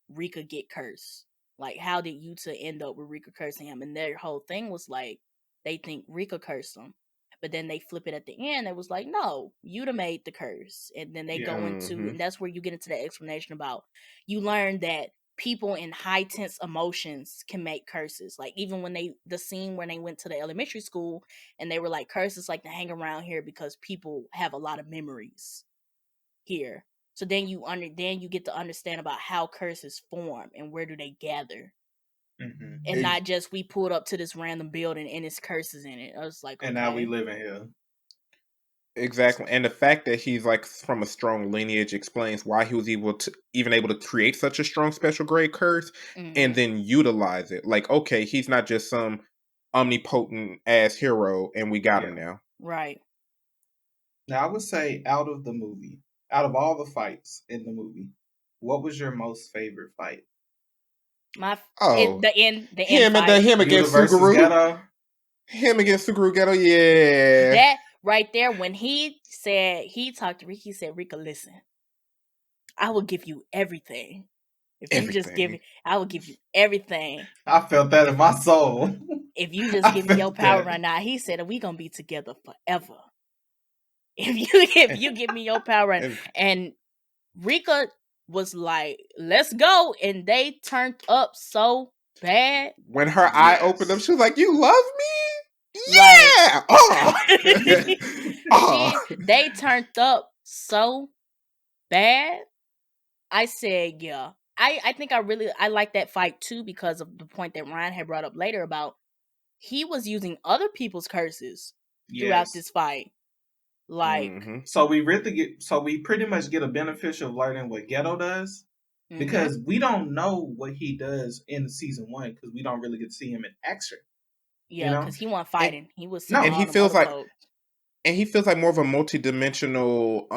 [SPEAKER 1] Rika get cursed? Like, how did Yuta end up with Rika cursing him? And their whole thing was like, they think Rika cursed him. But then they flip it at the end. It was like, no, Yuta made the curse. And then they go into, and that's where you get into the explanation about, you learn that people in high tense emotions can make curses. Like, even when the scene when they went to the elementary school and they were like, curses like to hang around here because people have a lot of memories here. So then you get to understand about how curses form and where do they gather. Mm-hmm. And not just we pulled up to this random building and it's curses in it. I was like, okay.
[SPEAKER 4] And now we live in here.
[SPEAKER 2] Exactly. And the fact that he's like from a strong lineage explains why he was able to create such a strong special grade curse and then utilize it. Like, okay, he's not just some omnipotent ass hero and we got him now.
[SPEAKER 1] Right.
[SPEAKER 4] Now, I would say out of all the fights in the movie, what was your most favorite fight?
[SPEAKER 1] The end
[SPEAKER 2] him
[SPEAKER 1] fight.
[SPEAKER 2] Him against Suguru. Him against Suguru Ghetto, yeah.
[SPEAKER 1] That right there, when he talked to Rika, he said, Rika, listen, I will give you everything. If you just give me, I will give you everything.
[SPEAKER 4] I felt that in my soul.
[SPEAKER 1] If you just give me your power right now, he said, we gonna be together forever. If you give me your power, and Rika was like, let's go, and they turned up so bad.
[SPEAKER 2] When her eye opened up, she was like, you love me? Yeah!
[SPEAKER 1] They turned up so bad. I said, yeah. I think I like that fight too, because of the point that Ryan had brought up later about he was using other people's curses throughout this fight. Like,
[SPEAKER 4] so we pretty much get a beneficial of learning what Ghetto does, because we don't know what he does in season 1 because we don't really get to see him in action.
[SPEAKER 1] Yeah, because he wasn't fighting. He was
[SPEAKER 2] he feels like more of a multi-dimensional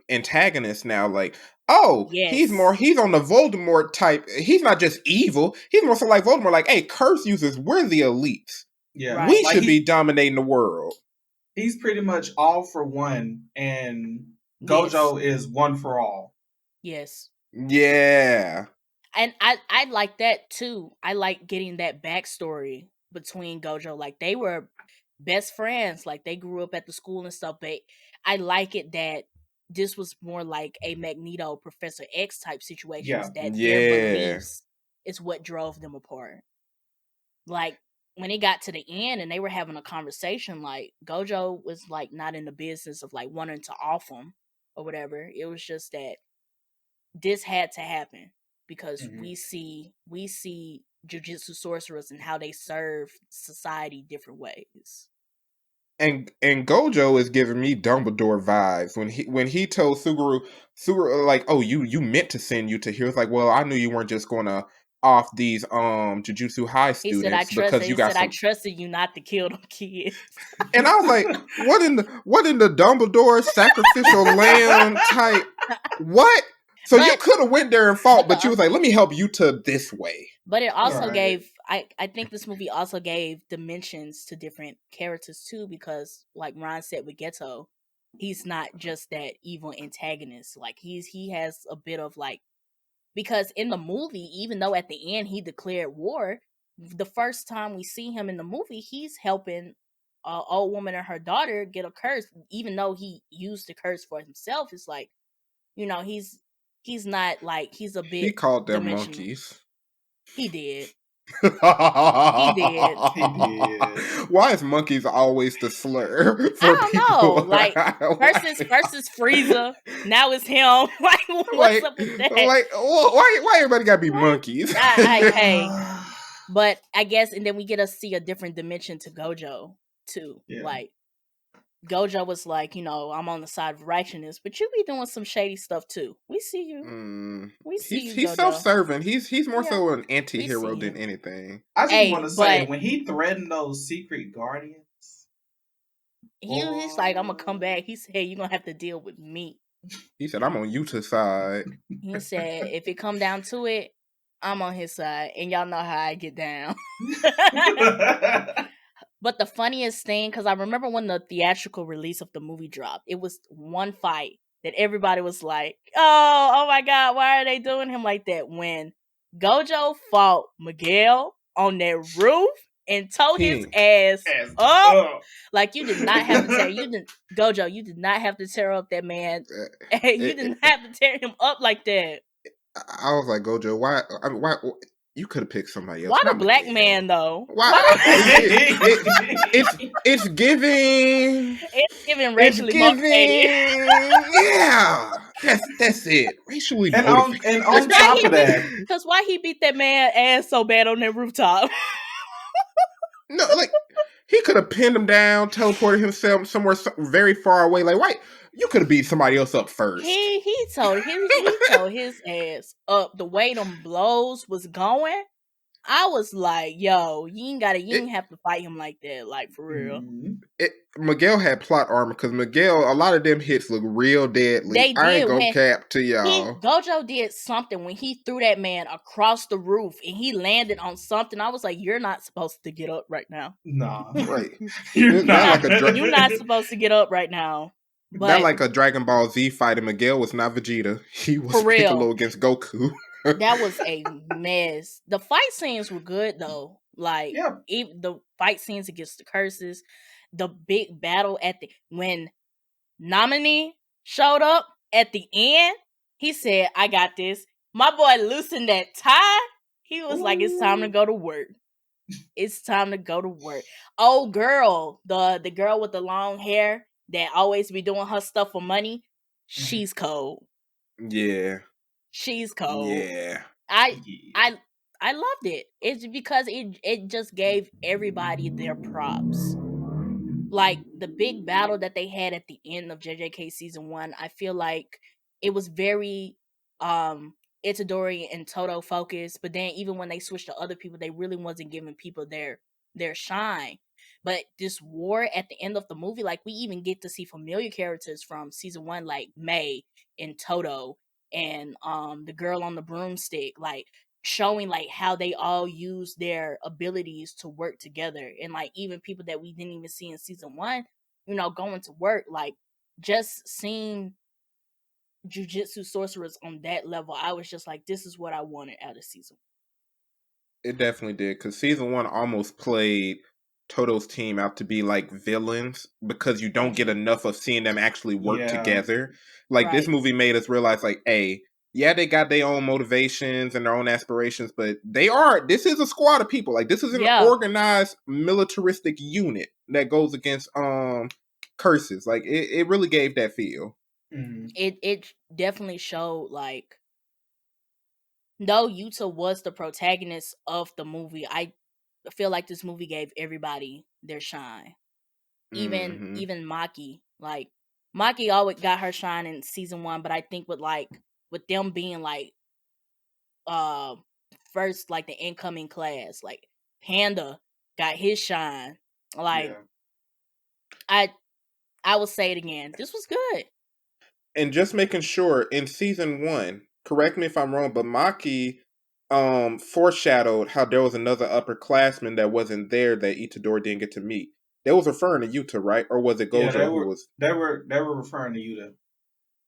[SPEAKER 2] antagonist now. Like, he's on the Voldemort type. He's not just evil. He's more so like Voldemort. Like, hey, curse users, we're the elites.
[SPEAKER 4] Yeah,
[SPEAKER 2] we should be dominating the world.
[SPEAKER 4] He's pretty much all for one, and Gojo is one for all.
[SPEAKER 1] Yes.
[SPEAKER 2] Yeah.
[SPEAKER 1] And I like that too. I like getting that backstory between Gojo. Like, they were best friends. Like, they grew up at the school and stuff. But I like it that this was more like a Magneto, Professor X type situation. That their beliefs is what drove them apart. Like when it got to the end and they were having a conversation, like Gojo was like not in the business of like wanting to off him or whatever. It was just that this had to happen because we see Jujutsu sorcerers and how they serve society different ways.
[SPEAKER 2] And Gojo is giving me Dumbledore vibes when he told Suguru like, oh, you meant to send you to here. It's like, well, I knew you weren't just gonna off these Jujutsu High students because you got some.
[SPEAKER 1] I trusted you not to kill them kids.
[SPEAKER 2] And I was like, what in the Dumbledore sacrificial lamb type? What? So you could have went there and fought, but you was like, let me help you to this way.
[SPEAKER 1] But it also gave, I think this movie also gave dimensions to different characters too, because like Ron said with Geto, he's not just that evil antagonist. Like he has a bit of like, because in the movie, even though at the end he declared war, the first time we see him in the movie, he's helping an old woman and her daughter get a curse, even though he used the curse for himself. It's like, you know, he's not like, he's a bit.
[SPEAKER 2] He called them
[SPEAKER 1] dimensional.
[SPEAKER 2] monkeys.
[SPEAKER 1] He did.
[SPEAKER 2] He
[SPEAKER 1] did.
[SPEAKER 2] Why is monkeys always the slur for
[SPEAKER 1] I don't
[SPEAKER 2] people?
[SPEAKER 1] know. Like versus Frieza. Now it's him. Like what's up with that?
[SPEAKER 2] Like why everybody gotta be monkeys?
[SPEAKER 1] Hey. But I guess, and then we get to see a different dimension to Gojo too. Yeah. Like Gojo was like, you know, I'm on the side of righteousness, but you be doing some shady stuff too. We see you. We see you. He's
[SPEAKER 2] self-serving. He's more so an anti-hero than anything.
[SPEAKER 4] I just want to say, when he threatened those secret guardians,
[SPEAKER 1] he's like, I'm gonna come back. He said, hey, you're gonna have to deal with me.
[SPEAKER 2] He said, I'm on Utah's side.
[SPEAKER 1] He said, if it come down to it, I'm on his side, and y'all know how I get down. But the funniest thing, because I remember when the theatrical release of the movie dropped, it was one fight that everybody was like, oh my God, why are they doing him like that? When Gojo fought Miguel on that roof and towed his ass up. Like, you did not have to tear, Gojo, you did not have to tear up that man. You didn't have to tear him up like that.
[SPEAKER 2] I was like, Gojo, why you could have picked somebody else.
[SPEAKER 1] Why the black man though?
[SPEAKER 2] Why? It's giving.
[SPEAKER 1] It's giving racially motivated.
[SPEAKER 2] Yeah, that's it. Racially motivated.
[SPEAKER 4] And on top of that,
[SPEAKER 1] because why he beat that man ass so bad on that rooftop?
[SPEAKER 2] No, like he could have pinned him down, teleported himself somewhere very far away. Like, why? You could have beat somebody else up first.
[SPEAKER 1] He told his ass up. The way them blows was going, I was like, yo, you ain't have to fight him like that, like for real.
[SPEAKER 2] Miguel had plot armor because Miguel, a lot of them hits look real deadly. I ain't gonna cap to y'all.
[SPEAKER 1] Gojo did something when he threw that man across the roof and he landed on something. I was like, you're not supposed to get up right now.
[SPEAKER 4] Nah.
[SPEAKER 2] Right.
[SPEAKER 1] You're not supposed to get up right now. But,
[SPEAKER 2] not like a Dragon Ball Z fight, and Miguel was not Vegeta. He was Piccolo against Goku.
[SPEAKER 1] That was a mess. The fight scenes were good though. Like the fight scenes against the curses, the big battle when Namine showed up at the end, he said, I got this. My boy loosened that tie. He was like, it's time to go to work. It's time to go to work. Oh girl, the girl with the long hair that always be doing her stuff for money, she's cold.
[SPEAKER 2] Yeah.
[SPEAKER 1] She's cold.
[SPEAKER 2] Yeah.
[SPEAKER 1] I loved it. It's because it just gave everybody their props. Like the big battle that they had at the end of JJK season 1, I feel like it was very Itadori and Toto focused, but then even when they switched to other people, they really wasn't giving people their shine. But this war at the end of the movie, like we even get to see familiar characters from season 1, like Mei and Toto and the girl on the broomstick, like showing like how they all use their abilities to work together. And like even people that we didn't even see in season 1, you know, going to work, like just seeing Jujutsu sorcerers on that level, I was just like, this is what I wanted out of season
[SPEAKER 2] 1. It definitely did, because season 1 almost played Toto's team out to be like villains because you don't get enough of seeing them actually work together. Like this movie made us realize like, hey, yeah, they got their own motivations and their own aspirations, but this is a squad of people. Like, this is an organized militaristic unit that goes against curses. Like, it really gave that feel.
[SPEAKER 1] It definitely showed, like, though Yuta was the protagonist of the movie, I feel like this movie gave everybody their shine. Even Maki. Like, Maki always got her shine in season 1, but I think with them being like first, like, the incoming class, like, Panda got his shine. Like, I will say it again. This was good.
[SPEAKER 2] And just making sure, in season 1, correct me if I'm wrong, but Maki foreshadowed how there was another upperclassman that wasn't there that Itadori didn't get to meet. They was referring to Yuta, right? Or was it Gojo who was?
[SPEAKER 4] They were referring to Yuta.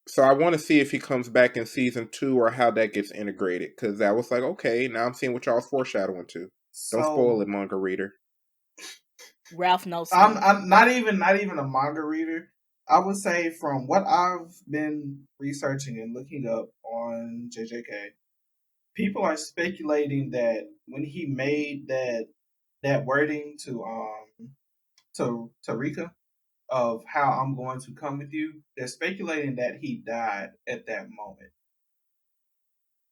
[SPEAKER 2] So I want to see if he comes back in season 2 or how that gets integrated. Because that was like, okay, now I'm seeing what y'all was foreshadowing to. Don't spoil it, manga reader.
[SPEAKER 1] Ralph knows.
[SPEAKER 4] I'm not even a manga reader. I would say from what I've been researching and looking up on JJK, people are speculating that when he made that wording to Rika of how I'm going to come with you, they're speculating that he died at that moment.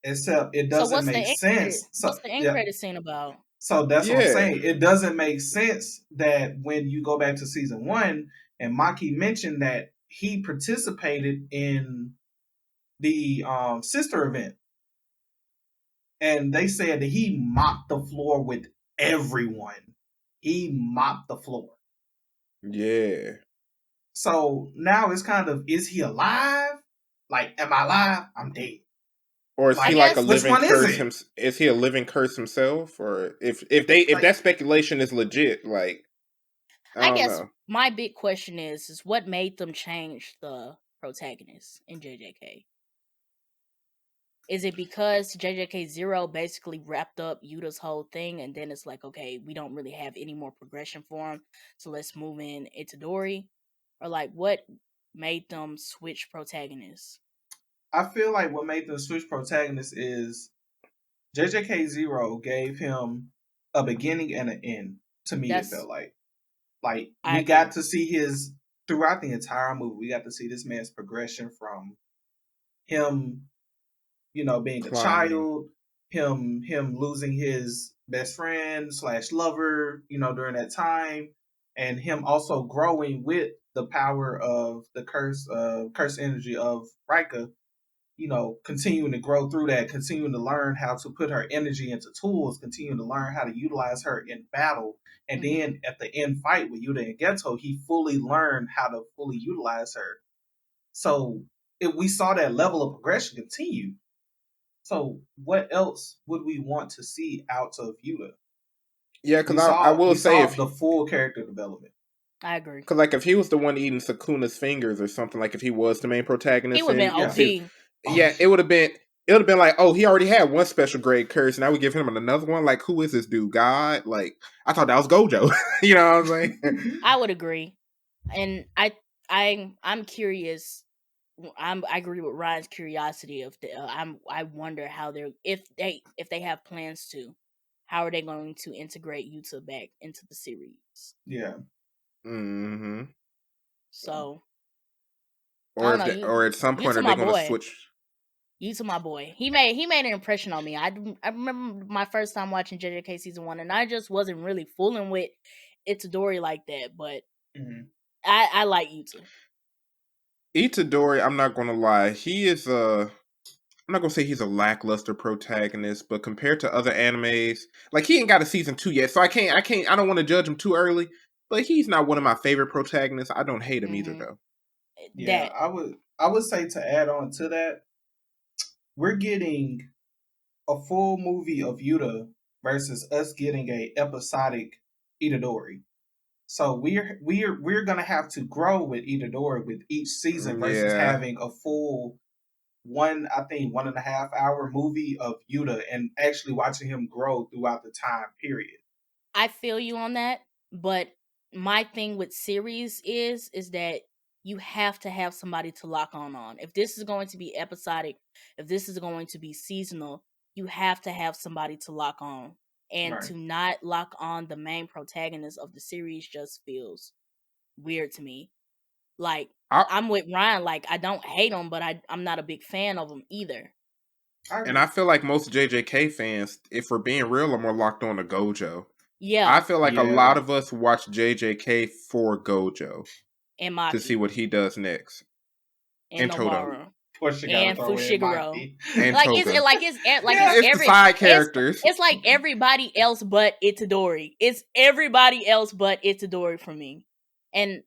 [SPEAKER 4] Except it doesn't make sense.
[SPEAKER 1] What's the end credit scene about?
[SPEAKER 4] So that's what I'm saying. It doesn't make sense that when you go back to season 1 and Maki mentioned that he participated in the sister event, and they said that he mopped the floor with everyone. He mopped the floor.
[SPEAKER 2] Yeah.
[SPEAKER 4] So now it's kind of, is he alive? Like, am I alive? I'm dead.
[SPEAKER 2] Or is he like a living curse? Is he a living curse himself? Or if that speculation is legit, like, I guess know.
[SPEAKER 1] My big question is what made them change the protagonist in JJK? Is it because JJK 0 basically wrapped up Yuta's whole thing, and then it's like, okay, we don't really have any more progression for him, so let's move in Itadori? Or like, what made them switch protagonists?
[SPEAKER 4] I feel like what made them switch protagonists is JJK 0 gave him a beginning and an end. To me, it felt like we got to see his, throughout the entire movie, we got to see this man's progression from him, being a child, him losing his best friend / lover, during that time, and him also growing with the power of the curse energy of Rika, continuing to grow through that, continuing to learn how to put her energy into tools, continuing to learn how to utilize her in battle. And then at the end fight with Yuta and Geto, he fully learned how to fully utilize her. So we saw that level of progression continue. So what else would we want to see out of Yuta?
[SPEAKER 2] Yeah, because I will say, if
[SPEAKER 4] the full character development.
[SPEAKER 1] I agree.
[SPEAKER 2] Because, like, if he was the one eating Sukuna's fingers or something, like if he was the main protagonist,
[SPEAKER 1] he would have been OP.
[SPEAKER 2] Yeah, it would have been like, oh, he already had one special grade curse. Now we give him another one. Like, who is this dude? God? Like, I thought that was Gojo. You know what I'm saying?
[SPEAKER 1] I would agree, and I'm curious. I agree with Ryan's curiosity of I wonder how if they have plans to, how are they going to integrate Yuta back into the series?
[SPEAKER 4] Yeah.
[SPEAKER 2] Mm-hmm.
[SPEAKER 1] So,
[SPEAKER 2] or at some point are they going to switch?
[SPEAKER 1] Yuta, my boy, he made an impression on me. I remember my first time watching JJK season 1, and I just wasn't really fooling with Itadori like that. But I like Yuta.
[SPEAKER 2] Itadori, I'm not going to lie, he is I'm not going to say he's a lackluster protagonist, but compared to other animes, like, he ain't got a season 2 yet, so I don't want to judge him too early, but he's not one of my favorite protagonists. I don't hate him either, though.
[SPEAKER 4] Yeah, I would say, to add on to that, we're getting a full movie of Yuta versus us getting a episodic Itadori. So we're gonna have to grow with Itadori with each season versus having a full 1.5 hour movie of Yuta and actually watching him grow throughout the time period.
[SPEAKER 1] I feel you on that, but my thing with series is that you have to have somebody to lock on. If this is going to be episodic, if this is going to be seasonal, you have to have somebody to lock on. And to not lock on the main protagonist of the series just feels weird to me. Like, I'm with Ryan. Like, I don't hate him, but I'm not a big fan of him either.
[SPEAKER 2] And I feel like most JJK fans, if we're being real, are more locked on to Gojo.
[SPEAKER 1] Yeah.
[SPEAKER 2] I feel like a lot of us watch JJK for Gojo.
[SPEAKER 1] And Maki.
[SPEAKER 2] To see what he does next.
[SPEAKER 1] And
[SPEAKER 2] Toto.
[SPEAKER 1] And Fushiguro.
[SPEAKER 2] And
[SPEAKER 1] like
[SPEAKER 2] Toga.
[SPEAKER 1] It's
[SPEAKER 2] the side characters.
[SPEAKER 1] It's like everybody else but Itadori. It's everybody else but Itadori for me. And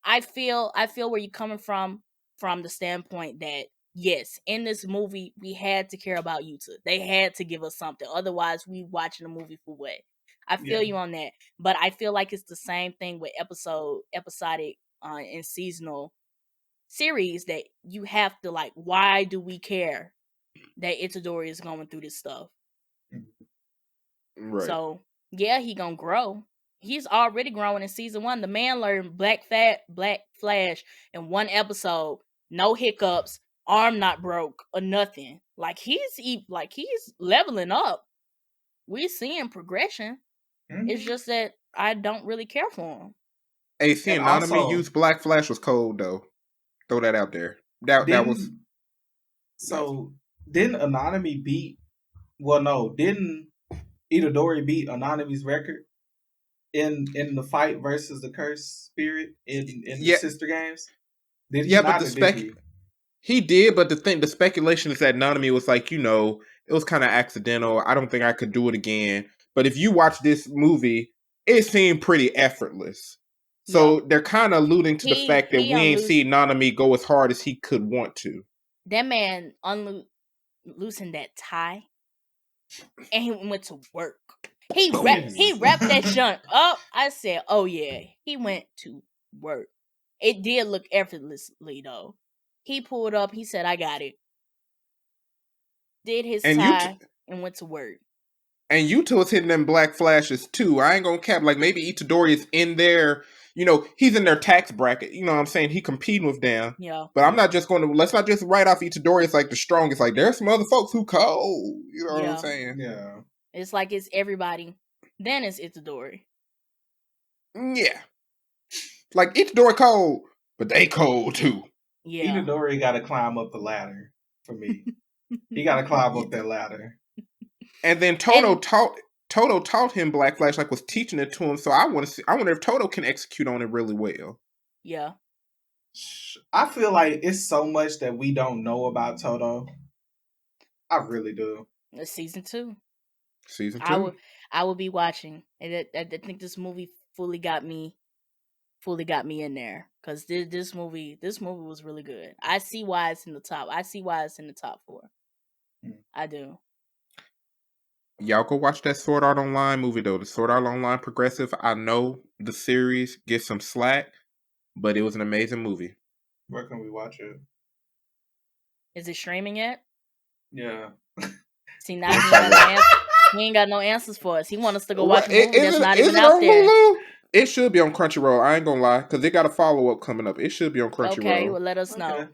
[SPEAKER 1] I feel where you're coming from the standpoint that yes, in this movie we had to care about Yuta. They had to give us something. Otherwise, we watching the movie for what? I feel you on that. But I feel like it's the same thing with episodic and seasonal series that you have to like, why do we care that Itadori is going through this stuff?
[SPEAKER 2] Right.
[SPEAKER 1] So yeah, he gonna grow. He's already growing in season 1. The man learned Black Flash in 1 episode, no hiccups, arm not broke or nothing. Like he's leveling up. We're seeing progression. Mm-hmm. It's just that I don't really care for him.
[SPEAKER 2] Hey, seeing Nanami use Black Flash was cold though. Throw that out there. That was.
[SPEAKER 4] So didn't Anonymous beat? Well, no, didn't Itadori beat Anonymous' record in the fight versus the Cursed Spirit in the sister games? Did he
[SPEAKER 2] but he did. But the speculation is that Anonymous was like, it was kind of accidental. I don't think I could do it again. But if you watch this movie, it seemed pretty effortless. So they're kind of alluding to the fact that we ain't seen Nanami go as hard as he could want to.
[SPEAKER 1] That man loosened that tie, and he went to work. He wrapped that junk up. I said, "Oh yeah," he went to work. It did look effortlessly though. He pulled up. He said, "I got it." Did his tie and went to work.
[SPEAKER 2] And Yuta was hitting them Black Flashes too. I ain't gonna cap. Like maybe Itadori is in there. He's in their tax bracket. You know what I'm saying? He competing with them.
[SPEAKER 1] Yeah.
[SPEAKER 2] But I'm not just going to, let's not just write off Itadori as like the strongest. Like there's some other folks who cold. You know what I'm saying?
[SPEAKER 4] Yeah.
[SPEAKER 1] It's like it's everybody. Then it's Itadori.
[SPEAKER 2] Yeah. Like Itadori cold, but they cold too.
[SPEAKER 1] Yeah.
[SPEAKER 4] Itadori got to climb up the ladder for me. He got to climb up that ladder.
[SPEAKER 2] And then Toto taught him Black Flash, like was teaching it to him. So I wonder if Toto can execute on it really well.
[SPEAKER 1] Yeah.
[SPEAKER 4] I feel like it's so much that we don't know about Toto. I really do.
[SPEAKER 1] It's season 2.
[SPEAKER 2] Season 2.
[SPEAKER 1] I will be watching. I think this movie fully got me in there because this movie was really good. I see why it's in the top. I see why it's in the top 4. I do.
[SPEAKER 2] Y'all go watch that Sword Art Online movie though. The Sword Art Online Progressive. I know the series gets some slack, but it was an amazing movie.
[SPEAKER 4] Where can we watch it?
[SPEAKER 1] Is it streaming yet?
[SPEAKER 4] Yeah.
[SPEAKER 1] See, now he ain't got no answers for us. He want us to go watch a movie that's not even out there.
[SPEAKER 2] Hulu? It should be on Crunchyroll. I ain't gonna lie, because they got a follow-up coming up. It should be on Crunchyroll.
[SPEAKER 1] Okay, well let us know.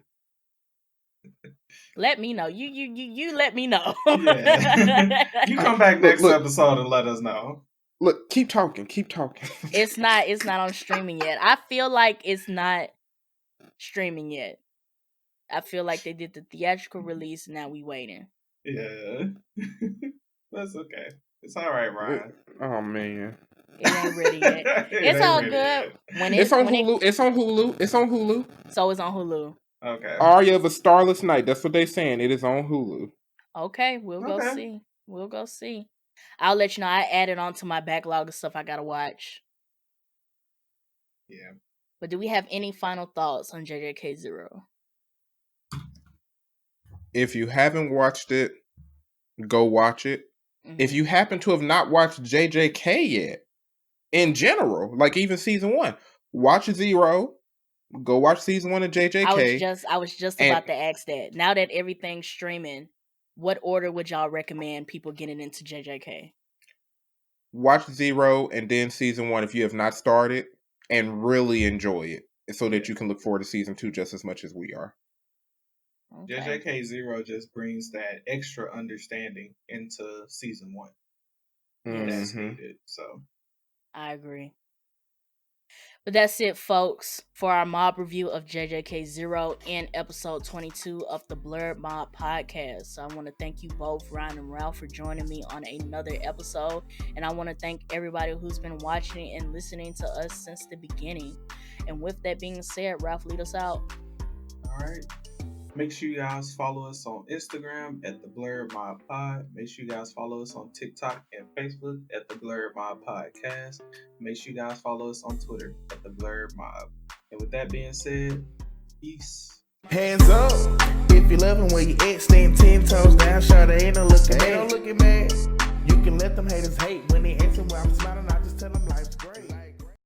[SPEAKER 1] Let me know. You let me know.
[SPEAKER 4] Yeah. You come back next episode and let us know.
[SPEAKER 2] Look, keep talking.
[SPEAKER 1] It's not on streaming yet. I feel like it's not streaming yet. I feel like they did the theatrical release and now we waiting.
[SPEAKER 4] Yeah. That's okay. It's all right, Ryan.
[SPEAKER 2] Oh man.
[SPEAKER 1] It ain't ready yet. It's all good.
[SPEAKER 2] It's on Hulu. It's on Hulu.
[SPEAKER 1] So it's on Hulu.
[SPEAKER 4] Okay.
[SPEAKER 2] Arya of a Starless Night. That's what they saying. It is on Hulu.
[SPEAKER 1] Okay, we'll go see. I'll let you know. I added on to my backlog of stuff I gotta watch.
[SPEAKER 4] Yeah.
[SPEAKER 1] But do we have any final thoughts on JJK Zero?
[SPEAKER 2] If you haven't watched it, go watch it. Mm-hmm. If you happen to have not watched JJK yet, in general, like even season 1, watch Zero. Go watch season 1 of JJK.
[SPEAKER 1] I was just about to ask that. Now that everything's streaming, what order would y'all recommend people getting into JJK?
[SPEAKER 2] Watch Zero and then season 1 if you have not started, and really enjoy it. so that you can look forward to season 2 just as much as we are.
[SPEAKER 1] Okay.
[SPEAKER 4] JJK Zero just brings that extra understanding into season 1. That's needed. So
[SPEAKER 1] I agree. But that's it, folks, for our mob review of JJK Zero in episode 22 of the Blerd Mob Podcast. So I want to thank you both, Ryun and Ralph, for joining me on another episode. And I want to thank everybody who's been watching and listening to us since the beginning. And with that being said, Ralph, lead us out.
[SPEAKER 4] all right. Make sure you guys follow us on Instagram at the Blerd Mob Pod. Make sure you guys follow us on TikTok and Facebook at the Blerd Mob Podcast. Make sure you guys follow us on Twitter at the Blerd Mob. And with that being said, peace.
[SPEAKER 3] Hands up if you loving where you at, stand 10 toes down, shawty ain't no looking mad. You can let them haters hate.